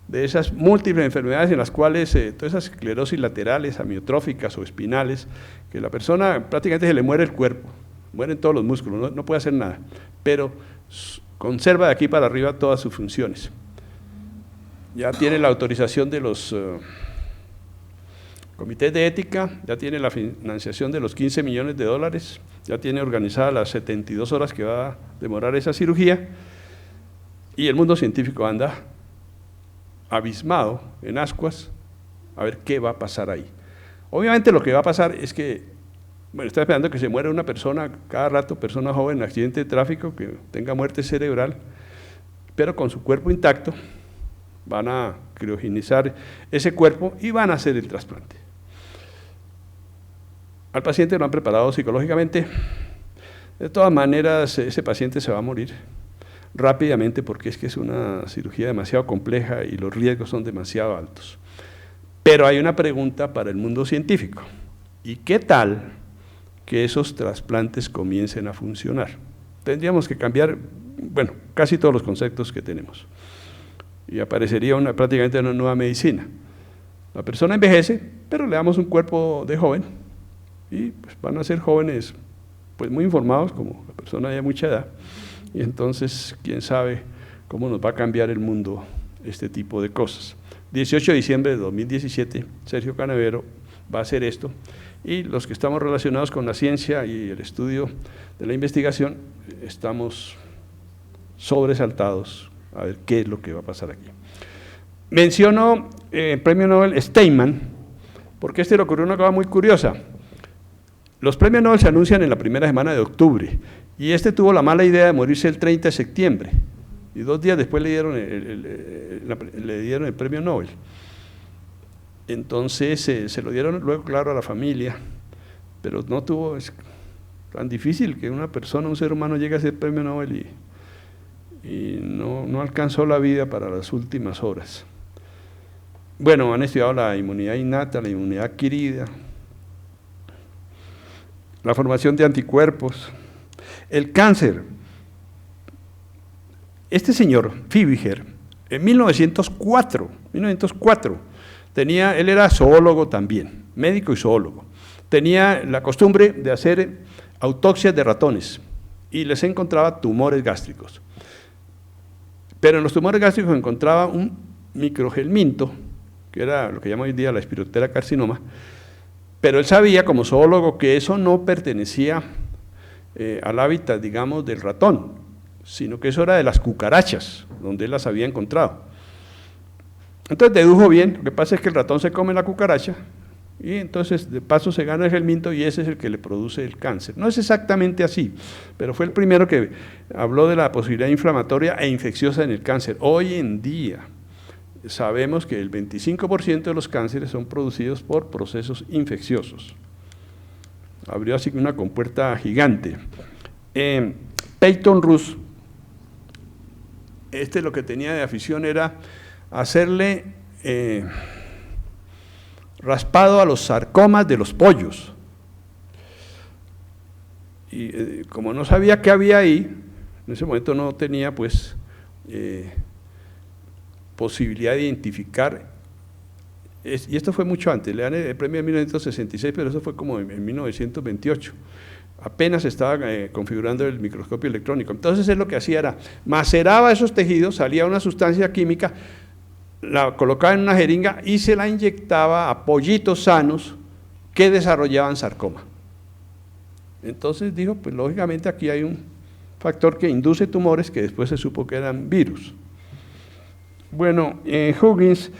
de esas múltiples enfermedades en las cuales todas esas esclerosis laterales, amiotróficas o espinales, que la persona prácticamente se le muere el cuerpo, mueren todos los músculos, no puede hacer nada, pero conserva de aquí para arriba todas sus funciones. Ya tiene la autorización de los comités de ética, ya tiene la financiación de los 15 millones de dólares, ya tiene organizadas las 72 horas que va a demorar esa cirugía, y el mundo científico anda abismado en ascuas a ver qué va a pasar ahí. Obviamente lo que va a pasar es que, bueno, está esperando que se muera una persona cada rato, persona joven en accidente de tráfico, que tenga muerte cerebral, pero con su cuerpo intacto, van a criogenizar ese cuerpo y van a hacer el trasplante. Al paciente lo han preparado psicológicamente, de todas maneras ese paciente se va a morir rápidamente porque es que es una cirugía demasiado compleja y los riesgos son demasiado altos. Pero hay una pregunta para el mundo científico: ¿y qué tal que esos trasplantes comiencen a funcionar? Tendríamos que cambiar, bueno, casi todos los conceptos que tenemos y aparecería prácticamente una nueva medicina. La persona envejece, pero le damos un cuerpo de joven y pues van a ser jóvenes pues muy informados, como la persona de mucha edad, y entonces quién sabe cómo nos va a cambiar el mundo este tipo de cosas. 18 de diciembre de 2017, Sergio Canavero va a hacer esto, y los que estamos relacionados con la ciencia y el estudio de la investigación estamos sobresaltados a ver qué es lo que va a pasar aquí. Menciono el premio Nobel Steinman, porque le ocurrió una cosa muy curiosa. Los premios Nobel se anuncian en la primera semana de octubre, y tuvo la mala idea de morirse el 30 de septiembre, y 2 días después le dieron el premio Nobel. Entonces se lo dieron luego, claro, a la familia, pero no tuvo, es tan difícil que una persona, un ser humano llegue a ser premio Nobel y no alcanzó la vida para las últimas horas. Bueno, han estudiado la inmunidad innata, la inmunidad adquirida, la formación de anticuerpos, el cáncer. Este señor, Fibiger, en 1904, él era zoólogo también, médico y zoólogo, tenía la costumbre de hacer autopsias de ratones y les encontraba tumores gástricos. Pero en los tumores gástricos encontraba un microgelminto, que era lo que llamamos hoy en día la Espirochtera carcinoma, pero él sabía como zoólogo que eso no pertenecía al hábitat, digamos, del ratón, sino que eso era de las cucarachas, donde él las había encontrado. Entonces dedujo bien, lo que pasa es que el ratón se come la cucaracha, y entonces de paso se gana el gelminto y ese es el que le produce el cáncer. No es exactamente así, pero fue el primero que habló de la posibilidad inflamatoria e infecciosa en el cáncer. Hoy en día sabemos que el 25% de los cánceres son producidos por procesos infecciosos. Abrió así una compuerta gigante. Peyton Roos, lo que tenía de afición era hacerle raspado a los sarcomas de los pollos. Y como no sabía qué había ahí, en ese momento no tenía pues posibilidad de identificar, y esto fue mucho antes, le dan el premio en 1966, pero eso fue como en 1928, apenas estaba configurando el microscopio electrónico. Entonces él lo que hacía era, maceraba esos tejidos, salía una sustancia química, la colocaba en una jeringa y se la inyectaba a pollitos sanos que desarrollaban sarcoma. Entonces dijo, pues lógicamente aquí hay un factor que induce tumores que después se supo que eran virus. Bueno, Huggins,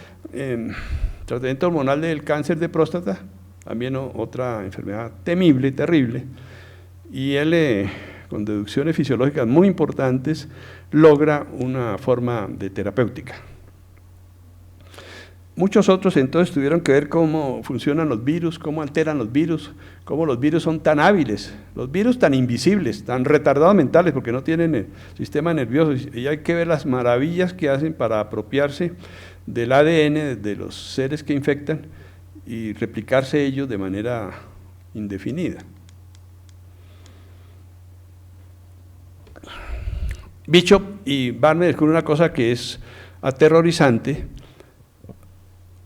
tratamiento hormonal del cáncer de próstata, también otra enfermedad temible, terrible, y él con deducciones fisiológicas muy importantes logra una forma de terapéutica. Muchos otros entonces tuvieron que ver cómo funcionan los virus, cómo alteran los virus, cómo los virus son tan hábiles, los virus tan invisibles, tan retardados mentales porque no tienen sistema nervioso, y hay que ver las maravillas que hacen para apropiarse del ADN de los seres que infectan y replicarse ellos de manera indefinida. Bishop y Barnett descubren una cosa que es aterrorizante.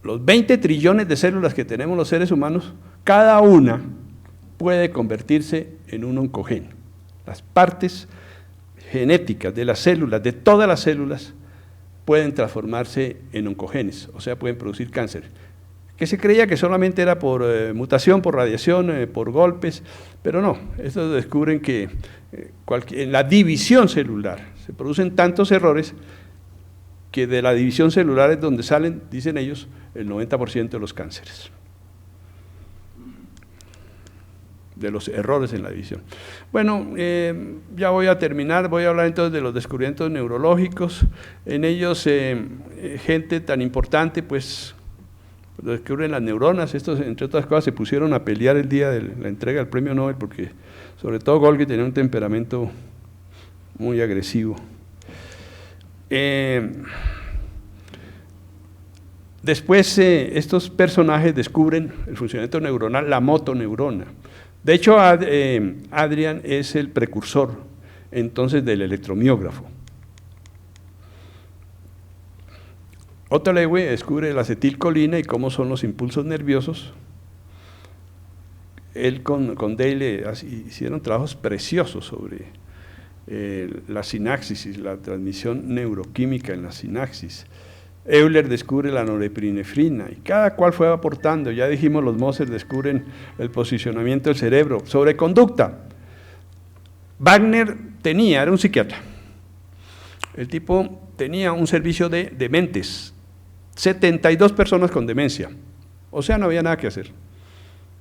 Los 20 trillones de células que tenemos los seres humanos, cada una puede convertirse en un oncogeno. Las partes genéticas de las células, de todas las células, pueden transformarse en oncogenes, o sea, pueden producir cáncer. Que se creía que solamente era por mutación, por radiación, por golpes, pero no, estos descubren que en la división celular se producen tantos errores que de la división celular es donde salen, dicen ellos, el 90% de los cánceres. De los errores en la división. Bueno, ya voy a terminar, voy a hablar entonces de los descubrimientos neurológicos. En ellos, gente tan importante, pues, lo descubren las neuronas. Estos, entre otras cosas, se pusieron a pelear el día de la entrega del premio Nobel, porque sobre todo Golgi tenía un temperamento muy agresivo. Después, estos personajes descubren el funcionamiento neuronal, la motoneurona. De hecho, Adrian es el precursor entonces del electromiógrafo. Otto Loewi descubre la acetilcolina y cómo son los impulsos nerviosos. Él con Dale hicieron trabajos preciosos sobre la sinapsis, la transmisión neuroquímica en la sinapsis. Euler descubre la norepinefrina y cada cual fue aportando. Ya dijimos, los Moser descubren el posicionamiento del cerebro. Sobre conducta, Wagner era un psiquiatra. El tipo tenía un servicio de dementes, 72 personas con demencia, o sea, no había nada que hacer.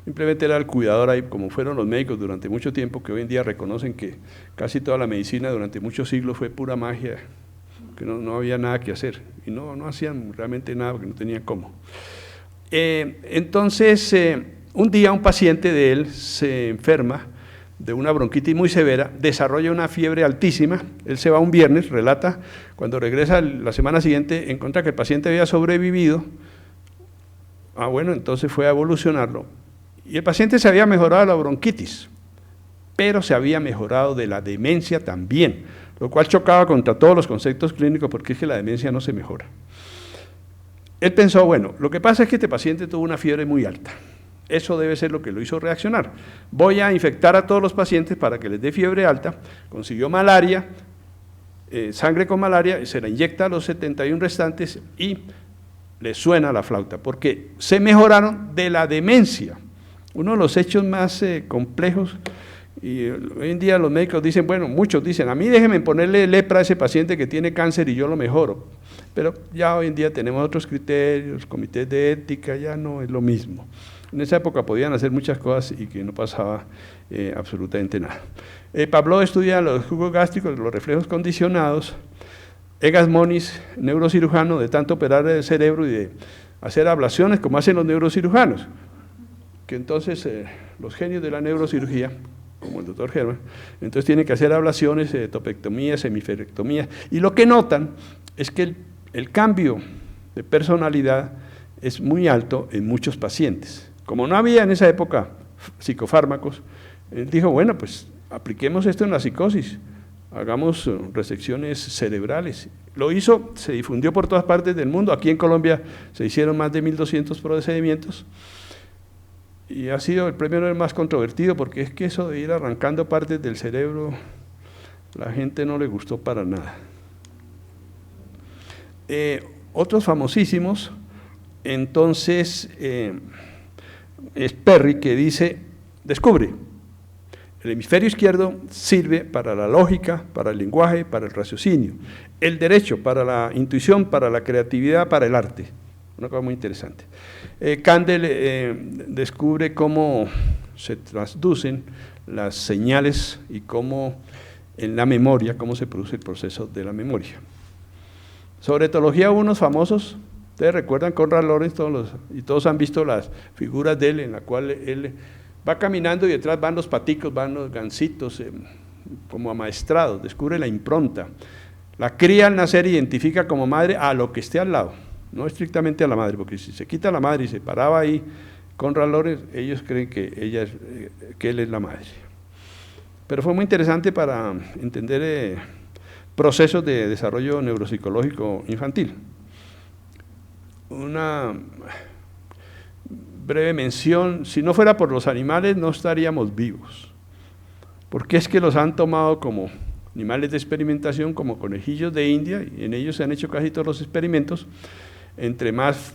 Simplemente era el cuidador ahí, como fueron los médicos durante mucho tiempo, que hoy en día reconocen que casi toda la medicina durante muchos siglos fue pura magia, que no había nada que hacer, y no hacían realmente nada porque no tenían cómo. Entonces, un día un paciente de él se enferma de una bronquitis muy severa, desarrolla una fiebre altísima, él se va un viernes, relata, cuando regresa la semana siguiente encuentra que el paciente había sobrevivido. Bueno, entonces fue a evolucionarlo, y el paciente se había mejorado de la bronquitis, pero se había mejorado de la demencia también, lo cual chocaba contra todos los conceptos clínicos, porque es que la demencia no se mejora. Él pensó, bueno, lo que pasa es que este paciente tuvo una fiebre muy alta, eso debe ser lo que lo hizo reaccionar. Voy a infectar a todos los pacientes para que les dé fiebre alta. Consiguió malaria, sangre con malaria, se la inyecta a los 71 restantes y les suena la flauta, porque se mejoraron de la demencia. Uno de los hechos más complejos, y hoy en día los médicos dicen, bueno, muchos dicen, a mí déjenme ponerle lepra a ese paciente que tiene cáncer y yo lo mejoro, pero ya hoy en día tenemos otros criterios, comités de ética, ya no es lo mismo. En esa época podían hacer muchas cosas y que no pasaba absolutamente nada. Pavlov estudia los jugos gástricos, los reflejos condicionados. Egas Moniz, neurocirujano, de tanto operar el cerebro y de hacer ablaciones como hacen los neurocirujanos, que entonces los genios de la neurocirugía, como el doctor Herman, entonces tienen que hacer ablaciones, topectomías, hemiferectomías, y lo que notan es que el cambio de personalidad es muy alto en muchos pacientes. Como no había en esa época psicofármacos, él dijo, bueno, pues apliquemos esto en la psicosis, hagamos resecciones cerebrales. Lo hizo, se difundió por todas partes del mundo. Aquí en Colombia se hicieron más de 1.200 procedimientos y ha sido el premio Nobel más controvertido, porque es que eso de ir arrancando partes del cerebro, la gente no le gustó para nada. Otros famosísimos, entonces, es Perry, que dice, descubre, el hemisferio izquierdo sirve para la lógica, para el lenguaje, para el raciocinio, el derecho para la intuición, para la creatividad, para el arte. Una cosa muy interesante. Kandel descubre cómo se traducen las señales y cómo en la memoria, cómo se produce el proceso de la memoria. Sobre etología, unos famosos, ustedes recuerdan Konrad Lorenz, todos han visto las figuras de él, en la cual él va caminando y detrás van los paticos, van los gansitos, como amaestrados, descubre la impronta. La cría al nacer identifica como madre a lo que esté al lado, no estrictamente a la madre, porque si se quita la madre y se paraba ahí Konrad Lorenz, ellos creen que él es la madre. Pero fue muy interesante para entender procesos de desarrollo neuropsicológico infantil. Una breve mención: si no fuera por los animales no estaríamos vivos, porque es que los han tomado como animales de experimentación, como conejillos de India, y en ellos se han hecho casi todos los experimentos. Entre más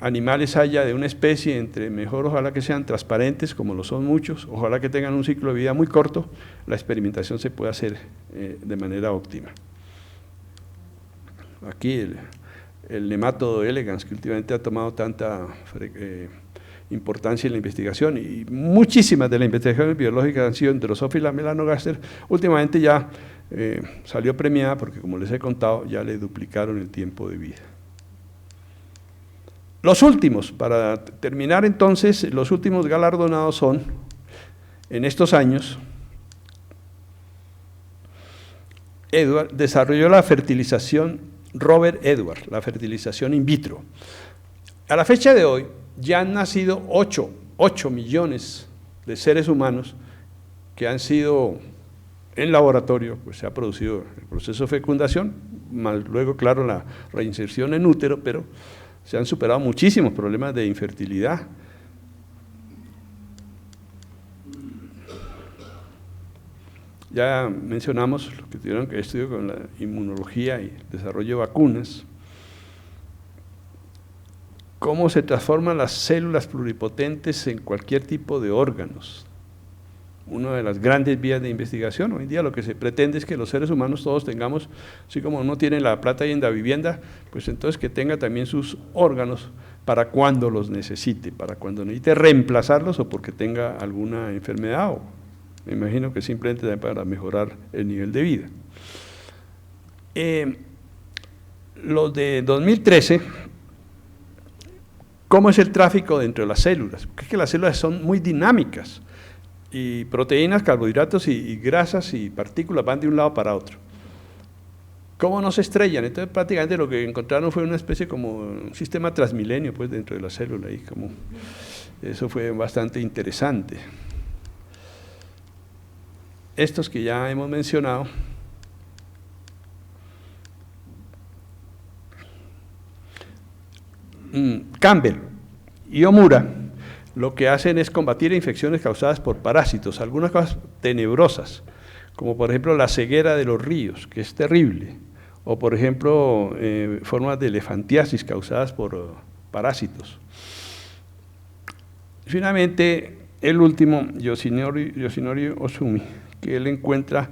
animales haya de una especie, entre mejor, ojalá que sean transparentes, como lo son muchos, ojalá que tengan un ciclo de vida muy corto, la experimentación se puede hacer de manera óptima. Aquí el nematodo elegans, que últimamente ha tomado tanta importancia en la investigación, y muchísimas de las investigaciones biológicas han sido en Drosophila melanogaster, últimamente ya salió premiada porque, como les he contado, ya le duplicaron el tiempo de vida. Los últimos, para terminar entonces, los últimos galardonados son, en estos años, Edward desarrolló la fertilización, Robert Edward, la fertilización in vitro. A la fecha de hoy ya han nacido 8 millones de seres humanos que han sido en laboratorio, pues se ha producido el proceso de fecundación, más luego, claro, la reinserción en útero, pero se han superado muchísimos problemas de infertilidad. Ya mencionamos lo que tuvieron que estudiar con la inmunología y el desarrollo de vacunas. Cómo se transforman las células pluripotentes en cualquier tipo de órganos. Una de las grandes vías de investigación. Hoy en día lo que se pretende es que los seres humanos todos tengamos, así como uno tiene la plata y en la vivienda, pues entonces que tenga también sus órganos para cuando los necesite, para cuando necesite reemplazarlos o porque tenga alguna enfermedad, o me imagino que simplemente para mejorar el nivel de vida. Los de 2013, ¿cómo es el tráfico dentro de las células? Porque es que las células son muy dinámicas, y proteínas, carbohidratos y grasas y partículas van de un lado para otro. ¿Cómo no se estrellan? Entonces prácticamente lo que encontraron fue una especie como un sistema transmilenio, pues, dentro de la célula, y como eso fue bastante interesante. Estos que ya hemos mencionado, Campbell y Omura, lo que hacen es combatir infecciones causadas por parásitos, algunas cosas tenebrosas, como por ejemplo la ceguera de los ríos, que es terrible, o por ejemplo formas de elefantiasis causadas por parásitos. Finalmente, el último, Yoshinori Ozumi, que él encuentra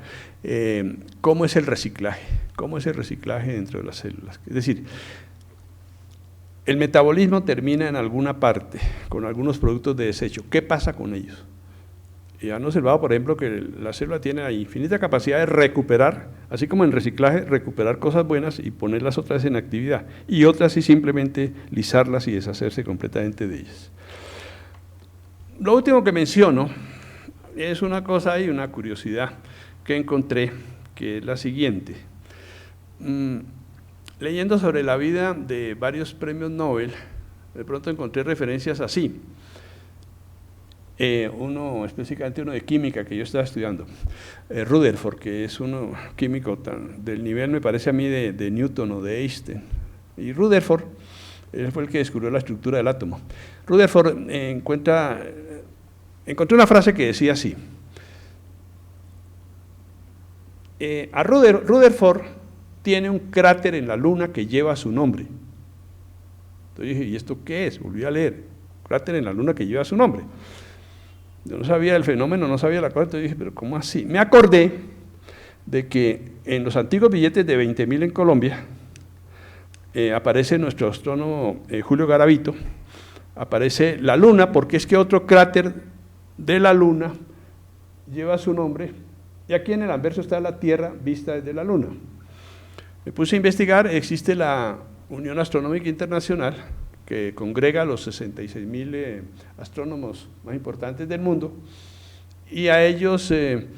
cómo es el reciclaje dentro de las células. Es decir, el metabolismo termina en alguna parte, con algunos productos de desecho. ¿Qué pasa con ellos? Y han observado, por ejemplo, que la célula tiene la infinita capacidad de recuperar, así como en reciclaje, recuperar cosas buenas y ponerlas otras en actividad, y otras y simplemente lisarlas y deshacerse completamente de ellas. Lo último que menciono es una cosa y una curiosidad que encontré, que es la siguiente. Leyendo sobre la vida de varios premios Nobel, de pronto encontré referencias así. Específicamente uno de química que yo estaba estudiando, Rutherford, que es un químico del nivel, me parece a mí, de Newton o de Einstein. Y Rutherford, él fue el que descubrió la estructura del átomo. Rutherford encontré una frase que decía así: a Rutherford tiene un cráter en la luna que lleva su nombre. Entonces dije, ¿y esto qué es? Volví a leer, cráter en la luna que lleva su nombre. Yo no sabía el fenómeno, no sabía la cosa, entonces dije, pero ¿cómo así? Me acordé de que en los antiguos billetes de 20.000 en Colombia aparece nuestro astrónomo Julio Garavito, aparece la luna, porque es que otro cráter de la luna lleva su nombre, y aquí en el anverso está la Tierra vista desde la luna. Me puse a investigar, existe la Unión Astronómica Internacional, que congrega a los 66.000 astrónomos más importantes del mundo, y a ellos se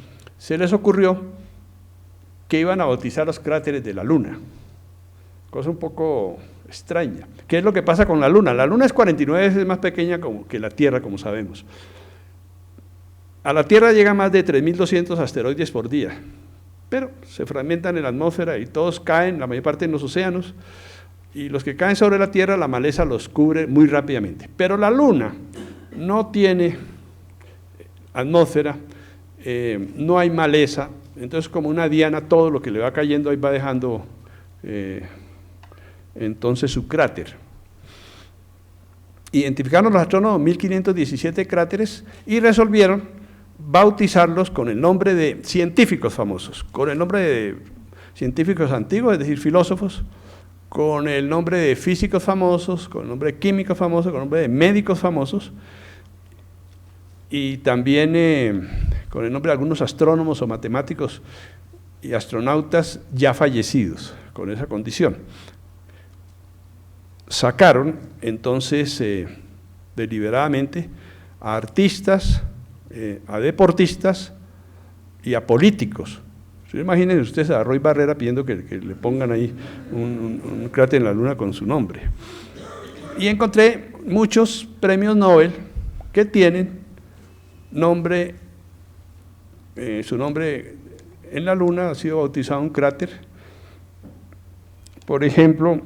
les ocurrió que iban a bautizar los cráteres de la Luna, cosa un poco extraña. ¿Qué es lo que pasa con la Luna? La Luna es 49 veces más pequeña que la Tierra, como sabemos. A la Tierra llegan más de 3.200 asteroides por día, pero se fragmentan en la atmósfera y todos caen, la mayor parte en los océanos, y los que caen sobre la Tierra, la maleza los cubre muy rápidamente. Pero la Luna no tiene atmósfera, no hay maleza, entonces como una diana, todo lo que le va cayendo ahí va dejando entonces su cráter. Identificaron los astrónomos 1517 cráteres y resolvieron bautizarlos con el nombre de científicos famosos, con el nombre de científicos antiguos, es decir, filósofos, con el nombre de físicos famosos, con el nombre de químicos famosos, con el nombre de médicos famosos, y también con el nombre de algunos astrónomos o matemáticos y astronautas ya fallecidos, con esa condición. Sacaron entonces deliberadamente a artistas, a deportistas y a políticos. Imagínense ustedes a Roy Barrera pidiendo que le pongan ahí un cráter en la Luna con su nombre. Y encontré muchos premios Nobel que tienen nombre, su nombre en la Luna ha sido bautizado un cráter. Por ejemplo,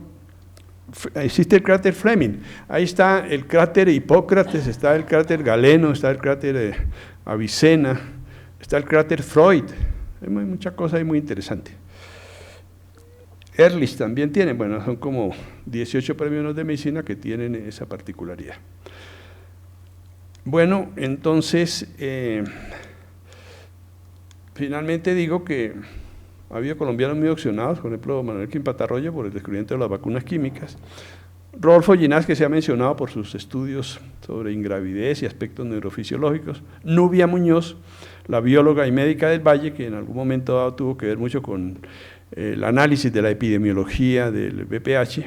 existe el cráter Fleming, ahí está el cráter Hipócrates, está el cráter Galeno, está el cráter Avicena, está el cráter Freud. Hay muchas cosas ahí muy interesantes. Ehrlich también tiene, bueno, son como 18 premios de medicina que tienen esa particularidad. Bueno, entonces, finalmente digo que ha habido colombianos muy opcionados, por ejemplo, Manuel Quimpatarroyo por el descubrimiento de las vacunas químicas, Rodolfo Ginás, que se ha mencionado por sus estudios sobre ingravidez y aspectos neurofisiológicos, Nubia Muñoz, la bióloga y médica del Valle, que en algún momento dado tuvo que ver mucho con el análisis de la epidemiología del VPH,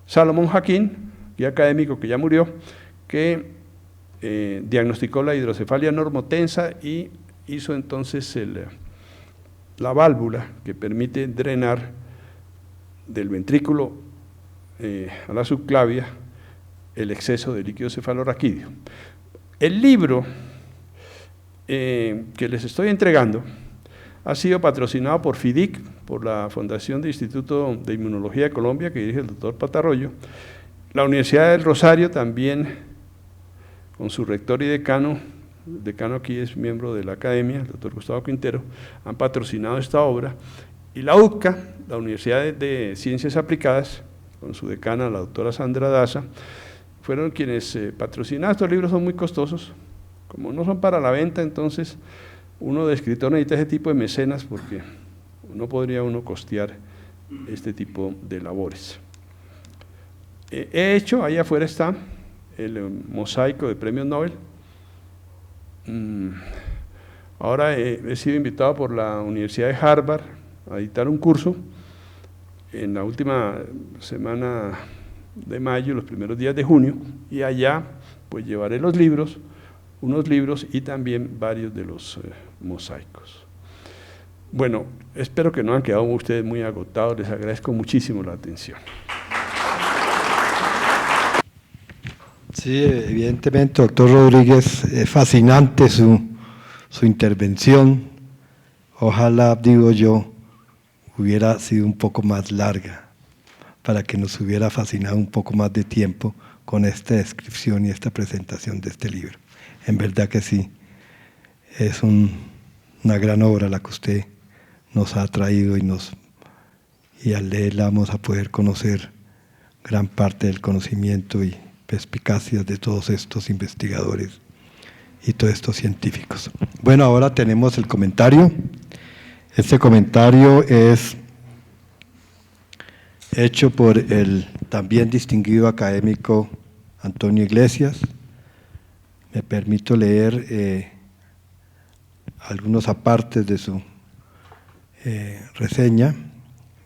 Salomón Jaquín, guía académico que ya murió, que diagnosticó la hidrocefalia normotensa y hizo entonces la válvula que permite drenar del ventrículo a la subclavia el exceso de líquido cefalorraquídeo. El libro que les estoy entregando ha sido patrocinado por FIDIC, por la Fundación del Instituto de Inmunología de Colombia, que dirige el doctor Patarroyo, la Universidad del Rosario también, con su rector y decano, el decano aquí es miembro de la academia, el doctor Gustavo Quintero, han patrocinado esta obra, y la UCA, la Universidad de Ciencias Aplicadas, con su decana, la doctora Sandra Daza, fueron quienes patrocinaron. Estos libros son muy costosos, como no son para la venta, entonces uno de escritor necesita ese tipo de mecenas porque no podría uno costear este tipo de labores. He hecho, ahí afuera está el mosaico de premios Nobel. Ahora he sido invitado por la Universidad de Harvard a dictar un curso en la última semana de mayo, los primeros días de junio, y allá pues llevaré los libros, unos libros y también varios de los mosaicos. Bueno, espero que no han quedado ustedes muy agotados, les agradezco muchísimo la atención. Sí, evidentemente, doctor Rodríguez, es fascinante su intervención. Ojalá, digo yo, hubiera sido un poco más larga, para que nos hubiera fascinado un poco más de tiempo con esta descripción y esta presentación de este libro. En verdad que sí, es una gran obra la que usted nos ha traído y al leerla vamos a poder conocer gran parte del conocimiento y perspicacias de todos estos investigadores y todos estos científicos. Bueno, ahora tenemos el comentario. Este comentario es hecho por el también distinguido académico Antonio Iglesias. Me permito leer algunos apartes de su reseña.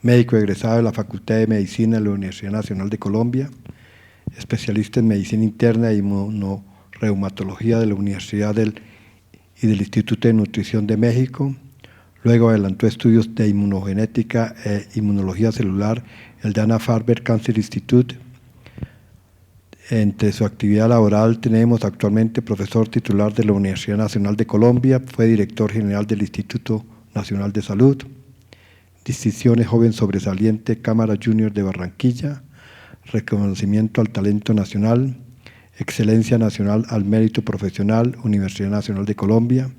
Médico egresado de la Facultad de Medicina de la Universidad Nacional de Colombia, especialista en Medicina Interna e Inmunorreumatología de la Universidad y del Instituto de Nutrición de México. Luego adelantó estudios de inmunogenética e inmunología celular en el Dana-Farber Cancer Institute. Entre su actividad laboral tenemos actualmente profesor titular de la Universidad Nacional de Colombia, fue director general del Instituto Nacional de Salud, distinciones Joven Sobresaliente Cámara Junior de Barranquilla, reconocimiento al talento nacional, excelencia nacional al mérito profesional, Universidad Nacional de Colombia.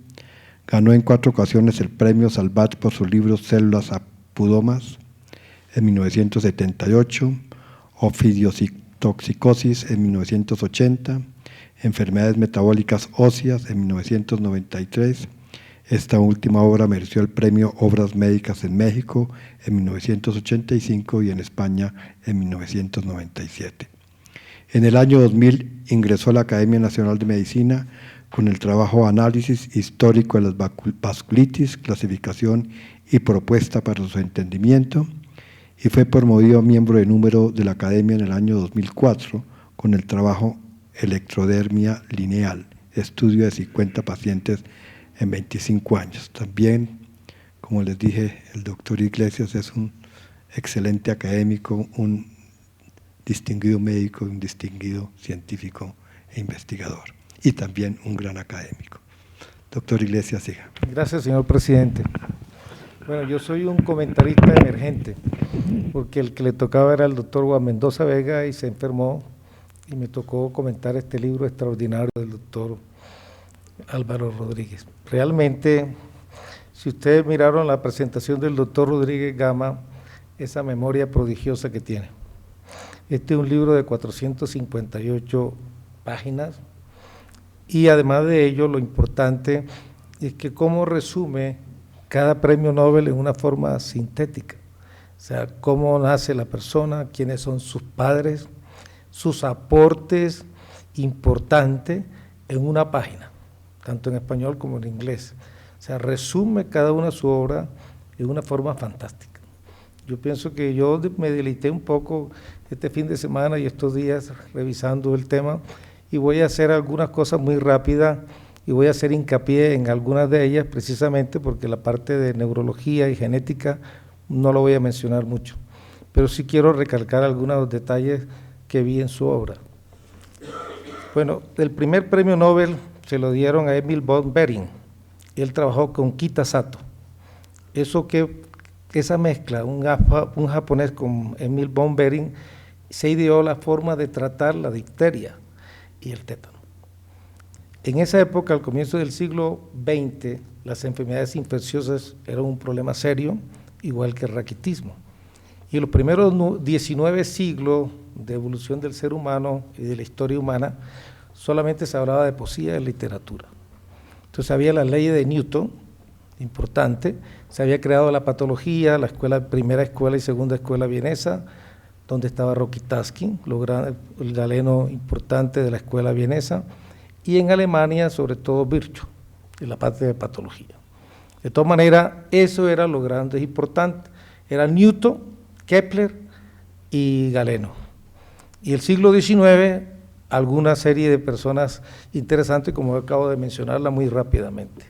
Ganó en 4 ocasiones el premio Salvat por su libro Células Apudomas en 1978, Ofidiocitoxicosis en 1980, Enfermedades metabólicas óseas en 1993. Esta última obra mereció el premio Obras Médicas en México en 1985 y en España en 1997. En el año 2000 ingresó a la Academia Nacional de Medicina con el trabajo Análisis histórico de las vasculitis, clasificación y propuesta para su entendimiento, y fue promovido miembro de número de la Academia en el año 2004 con el trabajo Electrodermia lineal, estudio de 50 pacientes en 25 años. También, como les dije, el doctor Iglesias es un excelente académico, un distinguido médico, un distinguido científico e investigador, y también un gran académico. Doctor Iglesias, siga. Gracias, señor presidente. Bueno, yo soy un comentarista emergente, porque el que le tocaba era el doctor Juan Mendoza Vega y se enfermó, y me tocó comentar este libro extraordinario del doctor Álvaro Rodríguez. Realmente, si ustedes miraron la presentación del doctor Rodríguez Gama, esa memoria prodigiosa que tiene. Este es un libro de 458 páginas, y además de ello, lo importante es que cómo resume cada premio Nobel en una forma sintética. O sea, cómo nace la persona, quiénes son sus padres, sus aportes importantes en una página, tanto en español como en inglés. O sea, resume cada una su obra de una forma fantástica. Yo pienso que yo me deleité un poco este fin de semana y estos días revisando el tema, y voy a hacer algunas cosas muy rápidas y voy a hacer hincapié en algunas de ellas precisamente porque la parte de neurología y genética no lo voy a mencionar mucho, pero sí quiero recalcar algunos detalles que vi en su obra. Bueno, el primer premio Nobel se lo dieron a Emil von Behring. Él trabajó con Kita Sato. Esa mezcla, un japonés con Emil von Behring, se ideó la forma de tratar la difteria y el tétano. En esa época, al comienzo del siglo XX, las enfermedades infecciosas eran un problema serio, igual que el raquitismo. Y en los primeros 19 siglos de evolución del ser humano y de la historia humana, solamente se hablaba de poesía y literatura. Entonces había la ley de Newton, importante, se había creado la patología, la primera escuela y segunda escuela vienesa, donde estaba Rokitansky, el galeno importante de la escuela vienesa, y en Alemania, sobre todo Virchow, en la parte de patología. De todas maneras, eso era lo grande e importante, era Newton, Kepler y Galeno. Y el siglo XIX, alguna serie de personas interesantes, como acabo de mencionarla muy rápidamente.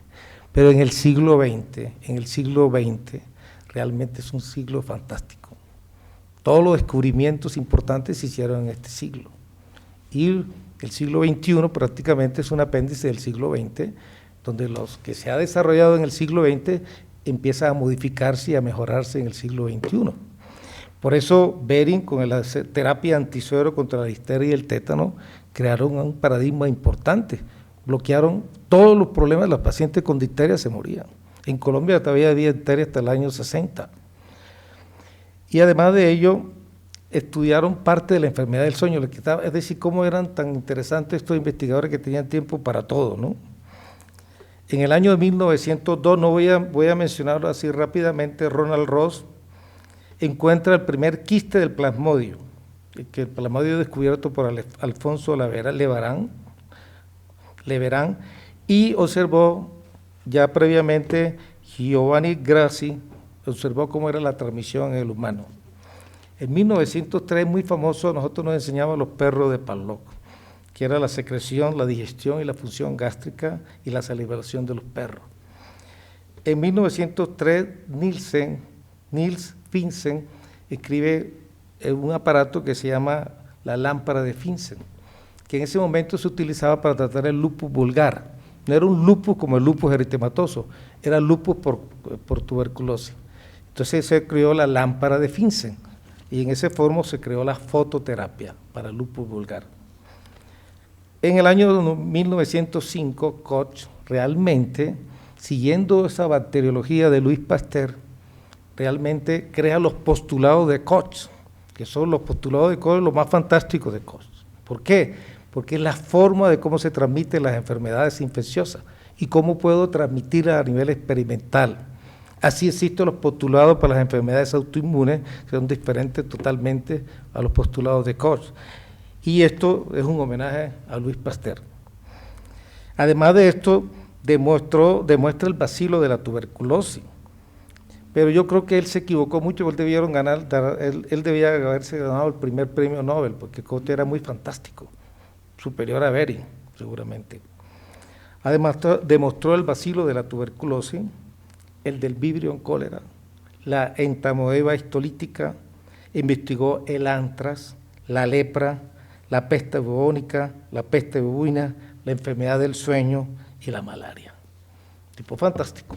Pero en el siglo XX, realmente es un siglo fantástico. Todos los descubrimientos importantes se hicieron en este siglo. Y el siglo XXI prácticamente es un apéndice del siglo XX, donde los que se ha desarrollado en el siglo XX empieza a modificarse y a mejorarse en el siglo XXI. Por eso Behring, con la terapia antisuero contra la difteria y el tétano, crearon un paradigma importante. Bloquearon todos los problemas, los pacientes con difteria se morían. En Colombia todavía había difteria hasta el año 60. Y además de ello, estudiaron parte de la enfermedad del sueño, es decir, cómo eran tan interesantes estos investigadores que tenían tiempo para todo, ¿no? En el año de 1902, voy a mencionarlo así rápidamente, Ronald Ross encuentra el primer quiste del plasmodio, que el plasmodio descubierto por Alfonso Leverán, y observó ya previamente Giovanni Grassi, observó cómo era la transmisión en el humano. En 1903, muy famoso, nosotros nos enseñaban los perros de Pavlov, que era la secreción, la digestión y la función gástrica y la salivación de los perros. En 1903, Niels Finsen escribe un aparato que se llama la lámpara de Finsen, que en ese momento se utilizaba para tratar el lupus vulgar, No era un lupus como el lupus eritematoso, era lupus por tuberculosis. Entonces se creó la lámpara de Finsen y en ese forma se creó la fototerapia para el lupus vulgar. En el año 1905, Koch realmente, siguiendo esa bacteriología de Louis Pasteur, realmente crea los postulados de Koch, que son los postulados de Koch los más fantásticos de Koch. ¿Por qué? Porque es la forma de cómo se transmiten las enfermedades infecciosas y cómo puedo transmitirlas a nivel experimental. Así existen los postulados para las enfermedades autoinmunes, que son diferentes totalmente a los postulados de Koch. Y esto es un homenaje a Louis Pasteur. Además de esto, demuestra el bacilo de la tuberculosis. Pero yo creo que él se equivocó mucho, él debía haberse ganado el primer premio Nobel, porque Koch era muy fantástico, superior a Behring, seguramente. Además, demostró el bacilo de la tuberculosis, el del vibrio en cólera, la entamoeba histolítica, investigó el antrax, la lepra, la peste bubónica, la peste buina, la enfermedad del sueño y la malaria. Tipo fantástico.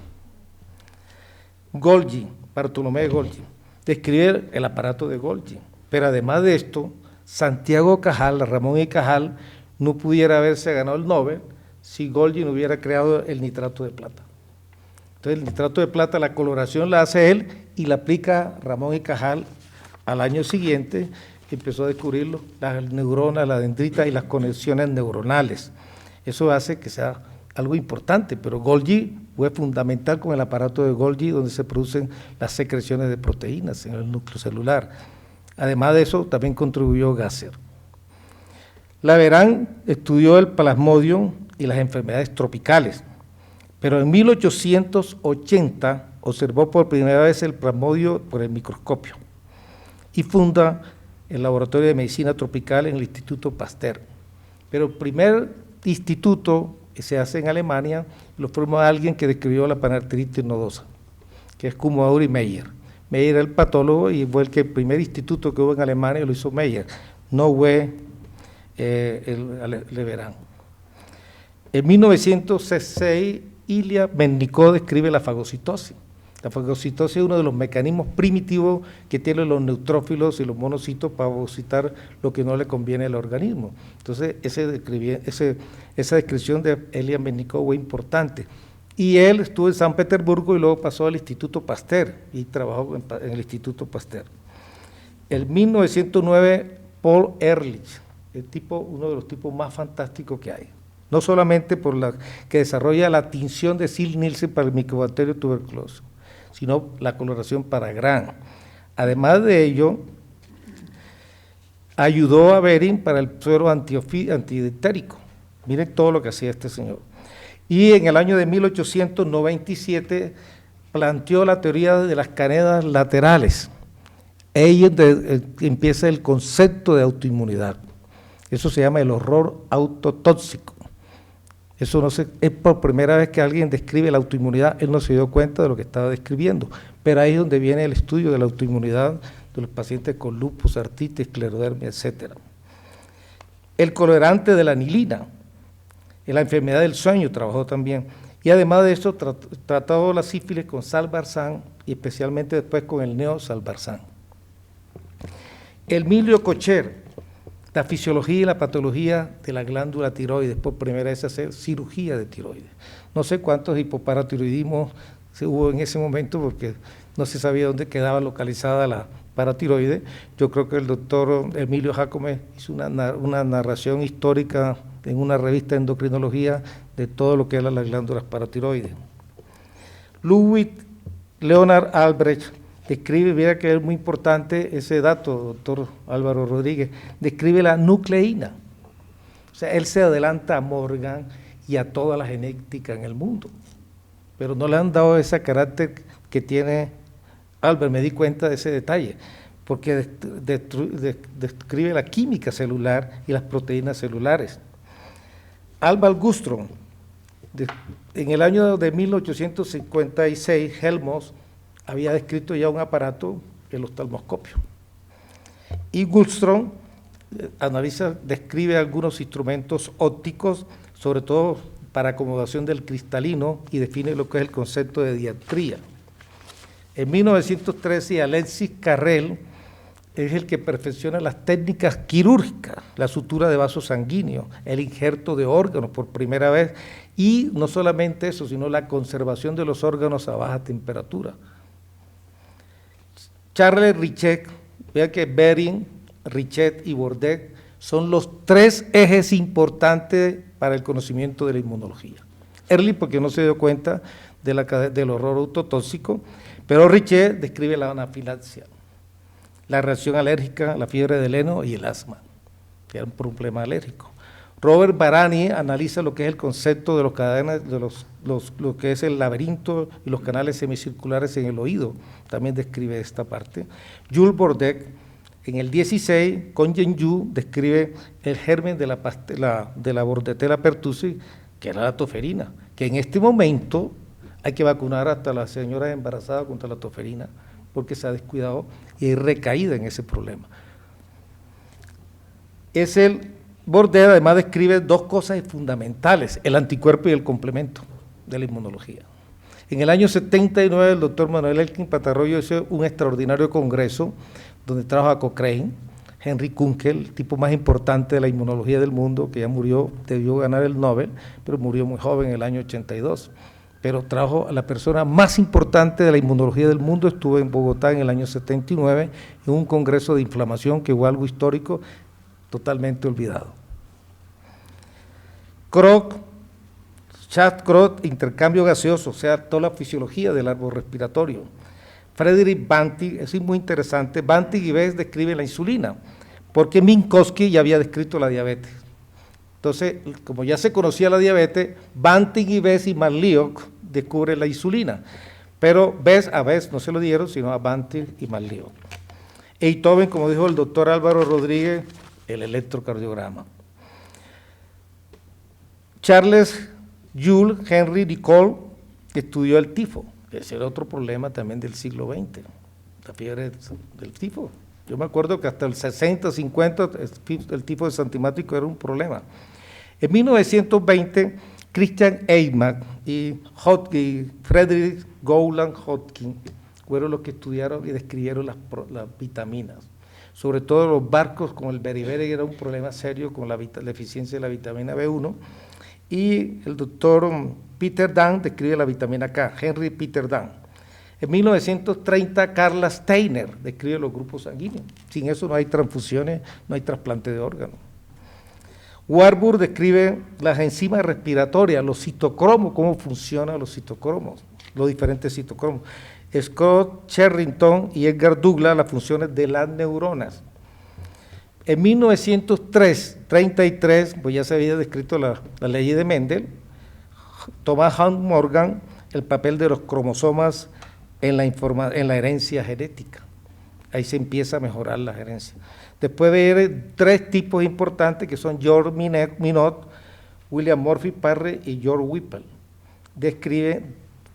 Golgi, Bartolomé Golgi, describe el aparato de Golgi, pero además de esto, Santiago Cajal, Ramón y Cajal, no pudiera haberse ganado el Nobel si Golgi no hubiera creado el nitrato de plata. Entonces el nitrato de plata, la coloración la hace él y la aplica Ramón y Cajal al año siguiente, empezó a descubrirlo, las neuronas, la dendrita y las conexiones neuronales. Eso hace que sea algo importante, pero Golgi fue fundamental con el aparato de Golgi, donde se producen las secreciones de proteínas en el núcleo celular. Además de eso, también contribuyó Gasser. Laveran estudió el plasmodium y las enfermedades tropicales, pero en 1880 observó por primera vez el plasmodio por el microscopio y funda el Laboratorio de Medicina Tropical en el Instituto Pasteur. Pero el primer instituto se hace en Alemania, lo forma alguien que describió la panarteritis nodosa, que es Kummerer y Meyer. Meyer era el patólogo y fue el primer instituto que hubo en Alemania lo hizo Meyer, no fue Leverán. En 1906, Ilya Mednikov describe la fagocitosis. La fagocitosis es uno de los mecanismos primitivos que tienen los neutrófilos y los monocitos para fagocitar lo que no le conviene al organismo. Entonces, esa descripción de Ilya Mednikov fue importante. Y él estuvo en San Petersburgo y luego pasó al Instituto Pasteur y trabajó en el Instituto Pasteur. En 1909, Paul Ehrlich, uno de los tipos más fantásticos que hay. No solamente por la que desarrolla la tinción de Sil-Nielsen para el micobacterio tuberculoso, sino la coloración para Gram. Además de ello, ayudó a Behring para el suero antidifterico. Miren todo lo que hacía este señor. Y en el año de 1897 planteó la teoría de las cadenas laterales. Ahí empieza el concepto de autoinmunidad. Eso se llama el horror autotóxico. Eso no es por primera vez que alguien describe la autoinmunidad, él no se dio cuenta de lo que estaba describiendo, pero ahí es donde viene el estudio de la autoinmunidad de los pacientes con lupus, artritis, esclerodermia, etc. El colorante de la anilina, en la enfermedad del sueño trabajó también, y además de eso trató la sífilis con Salvarsan y especialmente después con el neosalvarsan. Emilio Kocher, la fisiología y la patología de la glándula tiroides, por primera vez hacer cirugía de tiroides. No sé cuántos hipoparatiroidismos hubo en ese momento porque no se sabía dónde quedaba localizada la paratiroide. Yo creo que el doctor Emilio Jacome hizo una narración histórica en una revista de endocrinología de todo lo que eran las glándulas paratiroides. Ludwig Leonard Albrecht describe, mira que es muy importante ese dato, doctor Álvaro Rodríguez, describe la nucleína. O sea, él se adelanta a Morgan y a toda la genética en el mundo, pero no le han dado ese carácter que tiene Albert, me di cuenta de ese detalle, porque describe la química celular y las proteínas celulares. Albert Gustrom, en el año de 1856, Helmholtz había descrito ya un aparato, el oftalmoscopio. Y Gustrom describe algunos instrumentos ópticos, sobre todo para acomodación del cristalino y define lo que es el concepto de diatría. En 1913, Alexis Carrel es el que perfecciona las técnicas quirúrgicas, la sutura de vasos sanguíneos, el injerto de órganos por primera vez, y no solamente eso, sino la conservación de los órganos a baja temperatura. Charles Richet, vea que Behring, Richet y Bordet son los tres ejes importantes para el conocimiento de la inmunología. Ehrlich, porque no se dio cuenta del horror autotóxico, pero Richet describe la anafilaxia, la reacción alérgica, la fiebre del heno y el asma, que era un problema alérgico. Robert Barani analiza lo que es el concepto de los cadenas, de lo que es el laberinto y los canales semicirculares en el oído, también describe esta parte. Jules Bordet, en el 16, con Yenyu, describe el germen de la Bordetella pertussis, que era la toferina, que en este momento hay que vacunar hasta las señoras embarazadas contra la toferina, porque se ha descuidado y hay recaída en ese problema. Bordet además describe dos cosas fundamentales, el anticuerpo y el complemento de la inmunología. En el año 79 el doctor Manuel Elkin Patarroyo hizo un extraordinario congreso donde trajo a Cochrane, Henry Kunkel, el tipo más importante de la inmunología del mundo, que ya murió, debió ganar el Nobel, pero murió muy joven en el año 82. Pero trajo a la persona más importante de la inmunología del mundo, estuvo en Bogotá en el año 79, en un congreso de inflamación que fue algo histórico, totalmente olvidado. Kroc, Schatz-Kroc, intercambio gaseoso, o sea, toda la fisiología del árbol respiratorio. Frederick Banting, es muy interesante, Banting y Bess describen la insulina, porque Minkowski ya había descrito la diabetes. Entonces, como ya se conocía la diabetes, Banting y Bess y Marliok descubren la insulina, pero a Bess no se lo dieron, sino a Banting y Marliok. Einthoven, como dijo el doctor Álvaro Rodríguez, el electrocardiograma. Charles Jules Henry Nicole estudió el tifo, que ese era otro problema también del siglo XX, la fiebre del tifo. Yo me acuerdo que hasta el 60, 50, el tifo asintomático era un problema. En 1920, Christian Eymann y Frederick Gowland Hodgkin fueron los que estudiaron y describieron las vitaminas, sobre todo los barcos con el beriberi, que era un problema serio con la deficiencia de la vitamina B1, y el doctor Peter Dunn describe la vitamina K, Henry Peter Dunn. En 1930, Carla Steiner describe los grupos sanguíneos. Sin eso no hay transfusiones, no hay trasplante de órganos. Warburg describe las enzimas respiratorias, los citocromos, cómo funcionan los citocromos, los diferentes citocromos. Scott Sherrington y Edgar Douglas, las funciones de las neuronas. En 1933, pues ya se había descrito la ley de Mendel, Thomas Hunt Morgan, el papel de los cromosomas en la herencia genética. Ahí se empieza a mejorar la herencia. Después de tres tipos importantes que son George Minot, William Murphy Parry y George Whipple.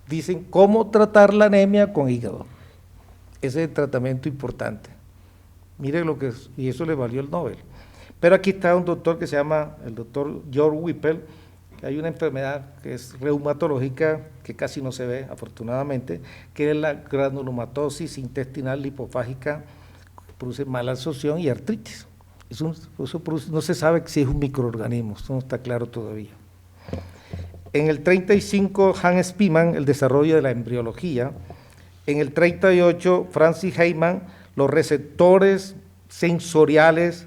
Dicen cómo tratar la anemia con hígado. Ese es el tratamiento importante. Mire lo que es, y eso le valió el Nobel. Pero aquí está un doctor que se llama el doctor George Whipple, que hay una enfermedad que es reumatológica, que casi no se ve, afortunadamente, que es la granulomatosis intestinal lipofágica, produce mala absorción y artritis. Eso produce, no se sabe si es un microorganismo, eso no está claro todavía. En el 35, Hans Spemann, el desarrollo de la embriología. En el 38, Francis Heyman, los receptores sensoriales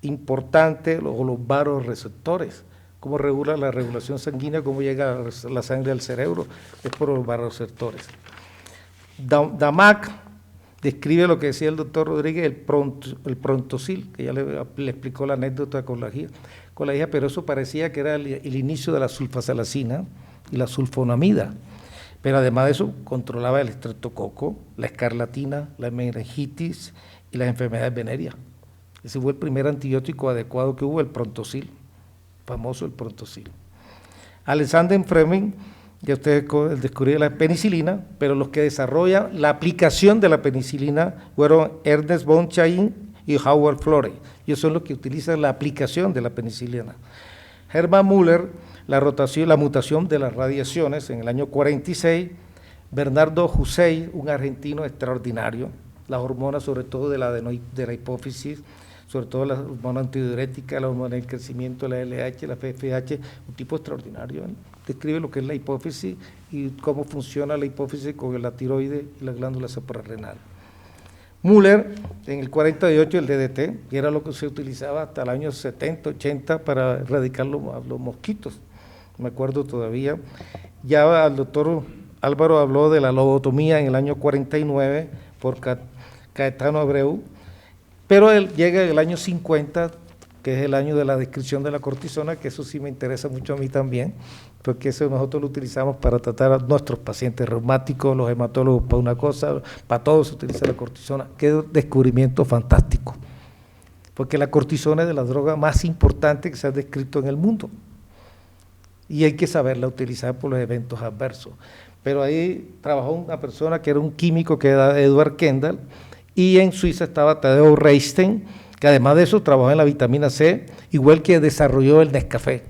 importantes, o los varoreceptores, cómo regula la regulación sanguínea, cómo llega la sangre al cerebro, es por los varoreceptores. Damac describe lo que decía el doctor Rodríguez, el prontosil, que ya le explicó la anécdota con la hija, pero eso parecía que era el inicio de la sulfasalacina y la sulfonamida. Pero además de eso, controlaba el estreptococo, la escarlatina, la meningitis y las enfermedades venéreas. Ese fue el primer antibiótico adecuado que hubo, el prontosil, famoso el prontosil. Alexander Fleming, ya ustedes descubrieron la penicilina, pero los que desarrollan la aplicación de la penicilina fueron Ernest von Chain y Howard Florey. Ellos son los que utilizan la aplicación de la penicilina. Hermann Müller la rotación, la mutación de las radiaciones en el año 46, Bernardo Hussey, un argentino extraordinario, las hormonas sobre todo de la hipófisis, sobre todo la hormona antidiurética, la hormona del crecimiento, la LH, la FSH, un tipo extraordinario. Describe lo que es la hipófisis y cómo funciona la hipófisis con la tiroides y la glándula suprarrenal. Müller, en el 48, el DDT, que era lo que se utilizaba hasta el año 70, 80 para erradicar los mosquitos, me acuerdo todavía. Ya el doctor Álvaro habló de la lobotomía en el año 49 por Caetano Abreu, pero él llega en el año 50, que es el año de la descripción de la cortisona, que eso sí me interesa mucho a mí también, porque eso nosotros lo utilizamos para tratar a nuestros pacientes reumáticos, los hematólogos para una cosa, para todos se utiliza la cortisona. Qué descubrimiento fantástico, porque la cortisona es de las drogas más importantes que se han descrito en el mundo, y hay que saberla utilizar por los eventos adversos. Pero ahí trabajó una persona que era un químico, que era Edward Kendall, y en Suiza estaba Tadeo Reichten, que además de eso trabajó en la vitamina C, igual que desarrolló el Nescafé,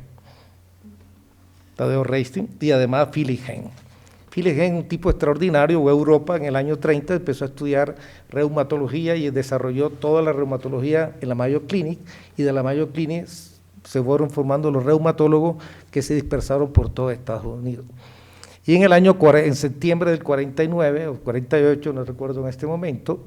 Tadeo Reichten, y además Philip Hehn. Philip Hehn, un tipo extraordinario, fue a Europa en el año 30, empezó a estudiar reumatología y desarrolló toda la reumatología en la Mayo Clinic, y de la Mayo Clinic se fueron formando los reumatólogos que se dispersaron por todo Estados Unidos. Y en septiembre del 49 o 48, no recuerdo en este momento,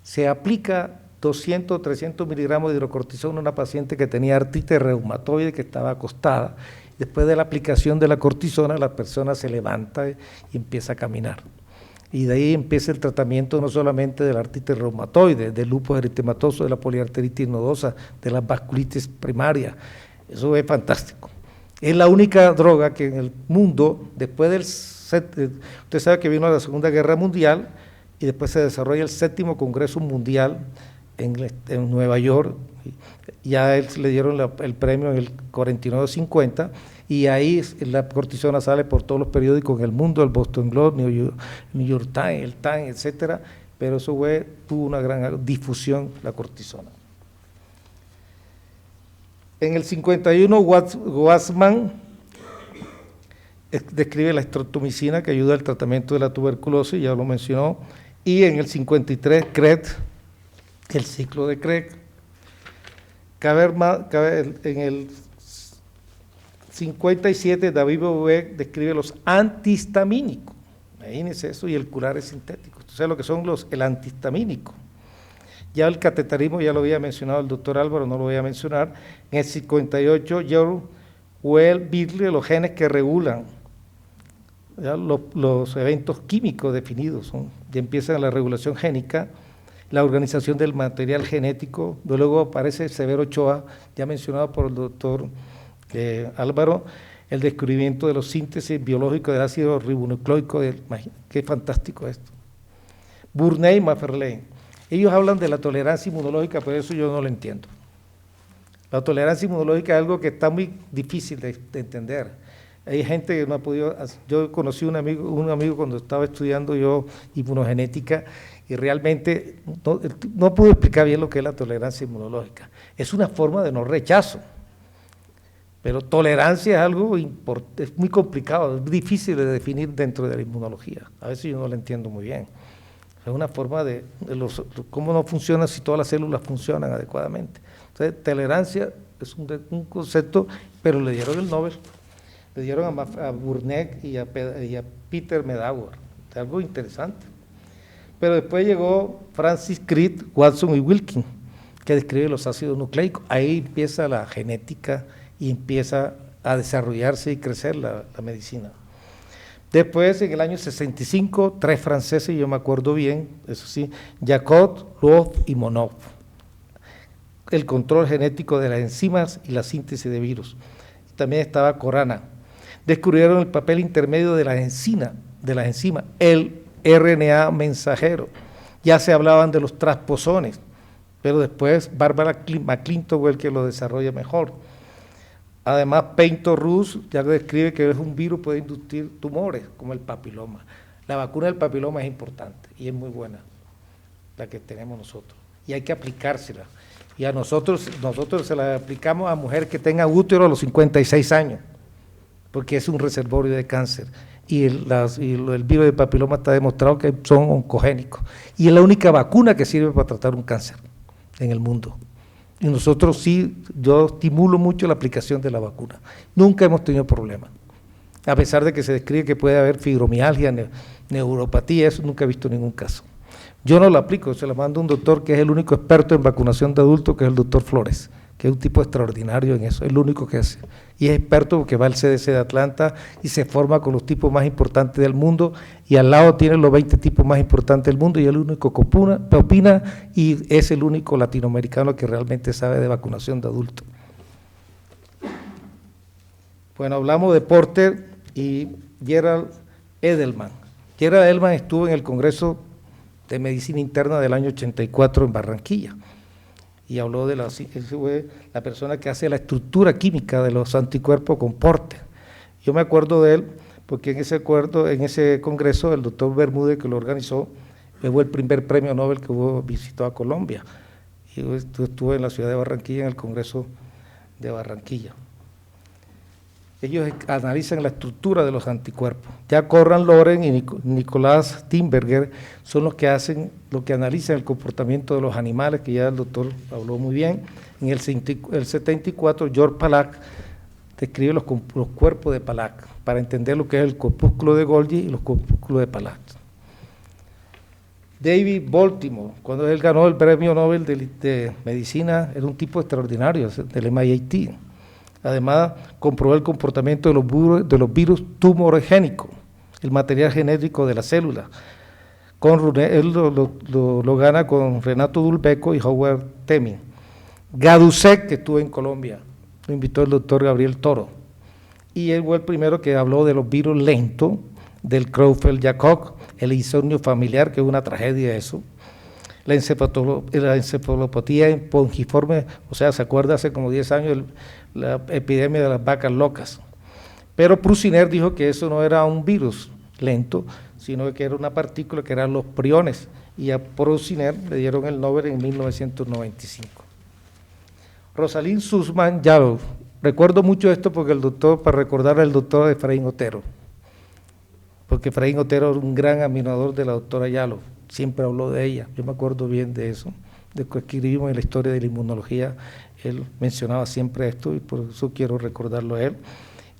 se aplica 200 o 300 miligramos de hidrocortisona a una paciente que tenía artritis reumatoide, que estaba acostada. Después de la aplicación de la cortisona, la persona se levanta y empieza a caminar. Y de ahí empieza el tratamiento no solamente de la artritis reumatoide, del lupus eritematoso, de la poliarteritis nodosa, de la vasculitis primaria. Eso es fantástico. Es la única droga que en el mundo, después usted sabe que vino la Segunda Guerra Mundial y después se desarrolla el 7º Congreso Mundial en Nueva York, ya le dieron el premio en el 49-50, y ahí la cortisona sale por todos los periódicos en el mundo, el Boston Globe, New York Times, el Times, etcétera, pero eso tuvo una gran difusión, la cortisona. En el 51, Wassman describe la estreptomicina, que ayuda al tratamiento de la tuberculosis, ya lo mencionó, y en el 53, Craig, el ciclo de Craig. En el 57, David Bové describe los antihistamínicos, imagínense eso, y el curare sintético. Usted sabe lo que son el antihistamínico. Ya el cateterismo ya lo había mencionado el doctor Álvaro, no lo voy a mencionar. En el 58, George Weil-Birle, los genes que regulan los eventos químicos definidos, ya empieza la regulación génica, la organización del material genético. Luego aparece Severo Ochoa, ya mencionado por el doctor Álvaro, el descubrimiento de los síntesis biológicos del ácido ribonucleico. Qué fantástico esto. Burney y Maferley. Ellos hablan de la tolerancia inmunológica, pero eso yo no lo entiendo. La tolerancia inmunológica es algo que está muy difícil de entender. Hay gente que no ha podido. Yo conocí un amigo cuando estaba estudiando yo inmunogenética, y realmente no pudo explicar bien lo que es la tolerancia inmunológica. Es una forma de no rechazo, pero tolerancia es algo es muy complicado, es difícil de definir dentro de la inmunología. A veces yo no lo entiendo muy bien. Es una forma de cómo no funciona si todas las células funcionan adecuadamente. Entonces, tolerancia es un concepto, pero le dieron el Nobel, le dieron a Burnett y a Peter Medawar, algo interesante. Pero después llegó Francis Crick, Watson y Wilkin, que describe los ácidos nucleicos. Ahí empieza la genética y empieza a desarrollarse y crecer la medicina. Después, en el año 65, 3 franceses, yo me acuerdo bien, eso sí, Jacob, Roth y Monod, el control genético de las enzimas y la síntesis de virus. También estaba Corana. Descubrieron el papel intermedio de las enzimas, el RNA mensajero. Ya se hablaban de los transposones, pero después Barbara McClintock fue el que lo desarrolla mejor. Además, Painter-Rus ya describe que es un virus que puede inducir tumores, como el papiloma. La vacuna del papiloma es importante y es muy buena, la que tenemos nosotros, y hay que aplicársela. Y a nosotros se la aplicamos a mujeres que tengan útero a los 56 años. porque es un reservorio de cáncer. Y el virus del papiloma está demostrado que son oncogénicos. Y es la única vacuna que sirve para tratar un cáncer en el mundo. Y nosotros sí, yo estimulo mucho la aplicación de la vacuna. Nunca hemos tenido problemas. A pesar de que se describe que puede haber fibromialgia, neuropatía, eso nunca he visto ningún caso. Yo no lo aplico, se lo mando a un doctor que es el único experto en vacunación de adultos, que es el doctor Flores, que es un tipo extraordinario en eso, es lo único que hace. Y es experto porque va al CDC de Atlanta y se forma con los tipos más importantes del mundo, y al lado tiene los 20 tipos más importantes del mundo, y es el único que opina, y es el único latinoamericano que realmente sabe de vacunación de adultos. Bueno, hablamos de Porter y Gerald Edelman. Gerald Edelman estuvo en el Congreso de Medicina Interna del año 84 en Barranquilla, y habló de la persona que hace la estructura química de los anticuerpos con Porter. Yo me acuerdo de él porque en ese congreso el doctor Bermúdez, que lo organizó, fue el primer premio Nobel que visitó a Colombia, y estuve en la ciudad de Barranquilla en el Congreso de Barranquilla. Ellos analizan la estructura de los anticuerpos. Ya Conrad Lorenz y Nicolás Timberger son los que analizan el comportamiento de los animales, que ya el doctor habló muy bien. En el 74, George Palak describe los cuerpos de Palak, para entender lo que es el corpúsculo de Golgi y los corpúsculos de Palak. David Baltimore, cuando él ganó el premio Nobel de Medicina, era un tipo extraordinario del MIT. Además, comprobó el comportamiento de los virus tumorigénicos, el material genético de la célula. Él lo gana con Renato Dulbeco y Howard Temin. Gadusek, que estuvo en Colombia, lo invitó el doctor Gabriel Toro. Y él fue el primero que habló de los virus lentos, del Creutzfeldt-Jakob, el insomnio familiar, que es una tragedia eso. La encefalopatía espongiforme, o sea, se acuerda hace como 10 años la epidemia de las vacas locas. Pero Prusiner dijo que eso no era un virus lento, sino que era una partícula que eran los priones, y a Prusiner le dieron el Nobel en 1995. Rosalind Sussman Yalow, recuerdo mucho esto porque para recordar al doctor Efraín Otero, porque Efraín Otero era un gran admirador de la doctora Yalow, siempre habló de ella, yo me acuerdo bien de eso, de que escribimos en la historia de la inmunología, él mencionaba siempre esto y por eso quiero recordarlo a él,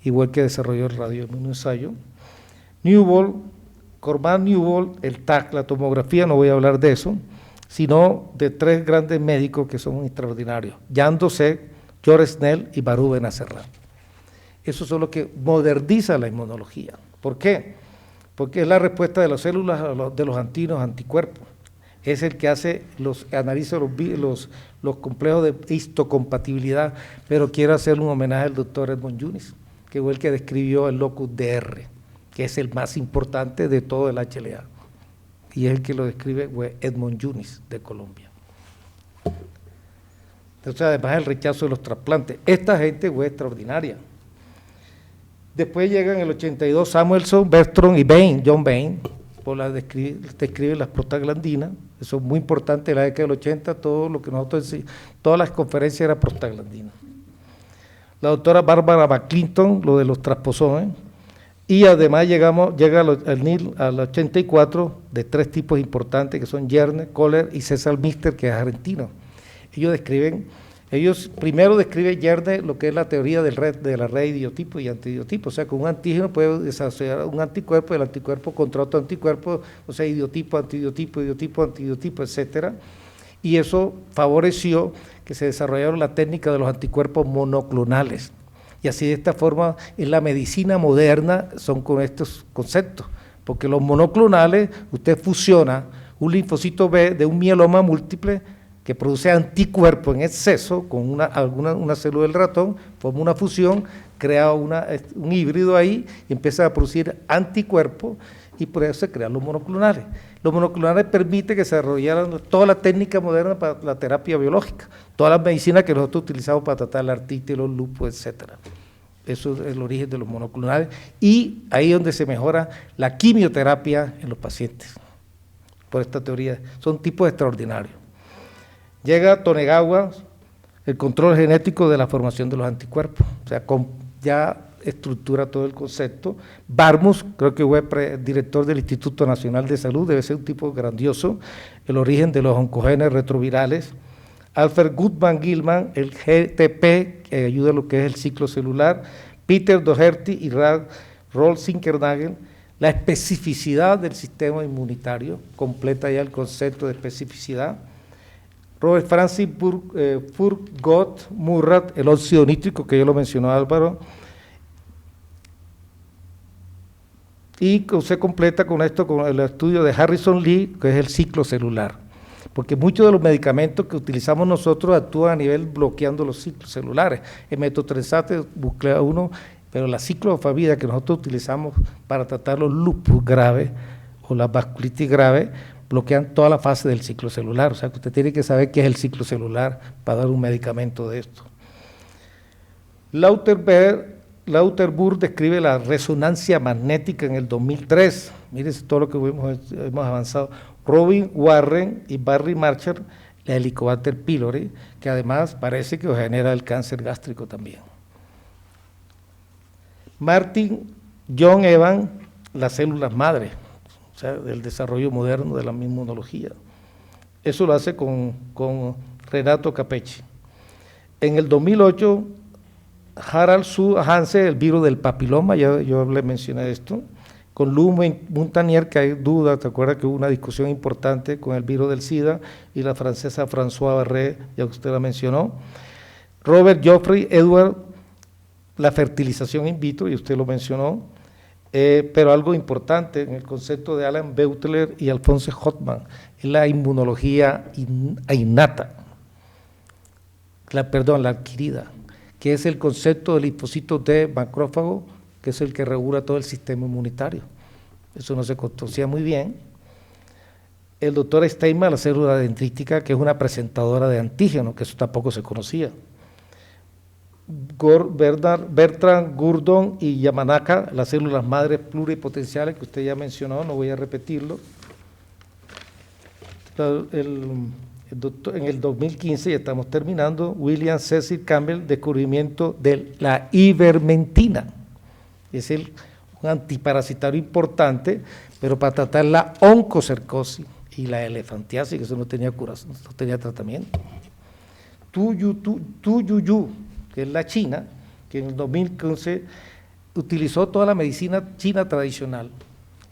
igual que desarrolló el radioinmunoensayo. Corman Newbold, el TAC, la tomografía, no voy a hablar de eso, sino de 3 grandes médicos que son extraordinarios, Jan Dosset, George Snell y Baruch Benacerraf. Esos son los que modernizan la inmunología. ¿Por qué? Porque es la respuesta de las células de los anticuerpos. Es el que analiza los complejos de histocompatibilidad, pero quiero hacerle un homenaje al doctor Edmond Yunis, que fue el que describió el locus DR, que es el más importante de todo el HLA, y es el que lo describe Edmond Yunis, de Colombia. Entonces, además, el rechazo de los trasplantes. Esta gente fue extraordinaria. Después llegan en el 82 Samuelson, Bertrand y John Bain, describen las prostaglandinas. Eso es muy importante. En la década del 80, todo lo que nosotros decimos, todas las conferencias eran prostaglandinas. La doctora Barbara McClinton, lo de los transposones, y además llega al 84 de 3 tipos importantes que son Yerner, Kohler y César Mister, que es argentino. Ellos primero describen Yerner lo que es la teoría de la red idiotipo y antidiotipo, o sea, con un antígeno puede desarrollar un anticuerpo, el anticuerpo contra otro anticuerpo, o sea, idiotipo, antidiotipo, idiotipo, antidiotipo, etcétera. Y eso favoreció que se desarrollaron la técnica de los anticuerpos monoclonales. Y así de esta forma en la medicina moderna son con estos conceptos, porque los monoclonales, usted fusiona un linfocito B de un mieloma múltiple que produce anticuerpo en exceso con una célula del ratón, forma una fusión, crea un híbrido ahí y empieza a producir anticuerpos, y por eso se crean los monoclonales. Los monoclonales permiten que se desarrollaran toda la técnica moderna para la terapia biológica, todas las medicinas que nosotros utilizamos para tratar la artritis, los lupus, etcétera. Eso es el origen de los monoclonales, y ahí es donde se mejora la quimioterapia en los pacientes, por esta teoría. Son tipos extraordinarios. Llega Tonegawa, el control genético de la formación de los anticuerpos, o sea, ya estructura todo el concepto. Barmus, creo que fue director del Instituto Nacional de Salud, debe ser un tipo grandioso, el origen de los oncogenes retrovirales. Alfred Gutmann Gilman, el GTP, que ayuda a lo que es el ciclo celular. Peter Doherty y Rolf Zinkernagel, la especificidad del sistema inmunitario, completa ya el concepto de especificidad. Robert Francis Furgot Murrat, el óxido nítrico, que ya lo mencionó Álvaro, y se completa con esto, con el estudio de Harrison Lee, que es el ciclo celular, porque muchos de los medicamentos que utilizamos nosotros actúan a nivel bloqueando los ciclos celulares. El metotrexato buclea 1, pero la ciclofosfamida que nosotros utilizamos para tratar los lupus graves o la vasculitis grave, bloquean toda la fase del ciclo celular. O sea, que usted tiene que saber qué es el ciclo celular para dar un medicamento de esto. Lauterbur describe la resonancia magnética en el 2003. Mírense todo lo que hemos avanzado. Robin Warren y Barry Marshall, la Helicobacter pylori, que además parece que genera el cáncer gástrico también. Martin John Evans, las células madre, o sea, del desarrollo moderno de la inmunología. Eso lo hace con Renato Capecci. En el 2008, Harald Su Hansen, el virus del papiloma, yo le mencioné esto, con Lou Montagnier, que hay duda, ¿te acuerdas que hubo una discusión importante con el virus del SIDA? Y la francesa Françoise Barré, ya que usted la mencionó. Robert Geoffrey Edward, la fertilización in vitro, y usted lo mencionó. Pero algo importante en el concepto de Alan Beutler y Alphonse Hotman es la inmunología innata, la adquirida, que es el concepto del linfocito T macrófago, que es el que regula todo el sistema inmunitario. Eso no se conocía muy bien. El doctor Steinman, la célula dendrítica, que es una presentadora de antígeno, que eso tampoco se conocía. Bertrand Gurdon y Yamanaka, las células madres pluripotenciales, que usted ya mencionó, no voy a repetirlo. En el 2015, ya estamos terminando, William Cecil Campbell, descubrimiento de la ivermectina. Es un antiparasitario importante, pero para tratar la oncocercosis y la elefantiasis, que eso no tenía curación, no tenía tratamiento. Tuyuyu, que es la China, que en el 2015 utilizó toda la medicina china tradicional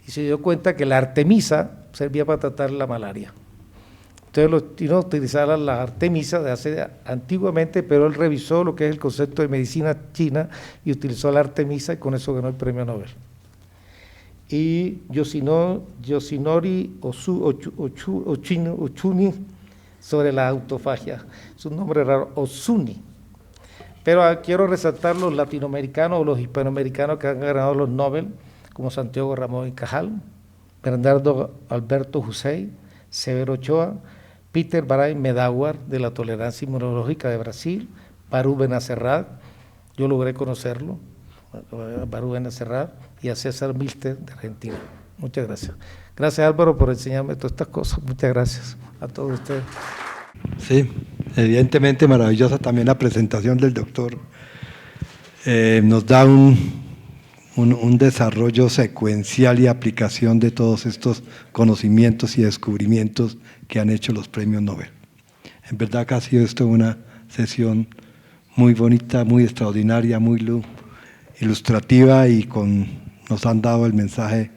y se dio cuenta que la artemisa servía para tratar la malaria. Entonces los chinos utilizaban la artemisa de hace antiguamente, pero él revisó lo que es el concepto de medicina china y utilizó la artemisa y con eso ganó el premio Nobel. Y Yoshinori Ochuni sobre la autofagia, es un nombre raro, Osuni. Pero quiero resaltar los latinoamericanos o los hispanoamericanos que han ganado los Nobel, como Santiago Ramón y Cajal, Bernardo Alberto Hussein, Severo Ochoa, Peter Baray Medawar, de la tolerancia inmunológica de Brasil, Barú Benacerrad, yo logré conocerlo, Barú Benacerrad, y a César Milster, de Argentina. Muchas gracias. Gracias, Álvaro, por enseñarme todas estas cosas. Muchas gracias a todos ustedes. Sí, evidentemente maravillosa también la presentación del doctor. Nos da un desarrollo secuencial y aplicación de todos estos conocimientos y descubrimientos que han hecho los premios Nobel. En verdad que ha sido esto una sesión muy bonita, muy extraordinaria, muy ilustrativa y nos han dado el mensaje,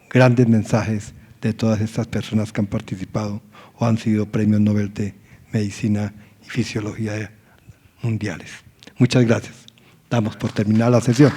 grandes mensajes de todas estas personas que han participado o han sido premios Nobel de Medicina y Fisiología mundiales. Muchas gracias. Damos por terminada la sesión.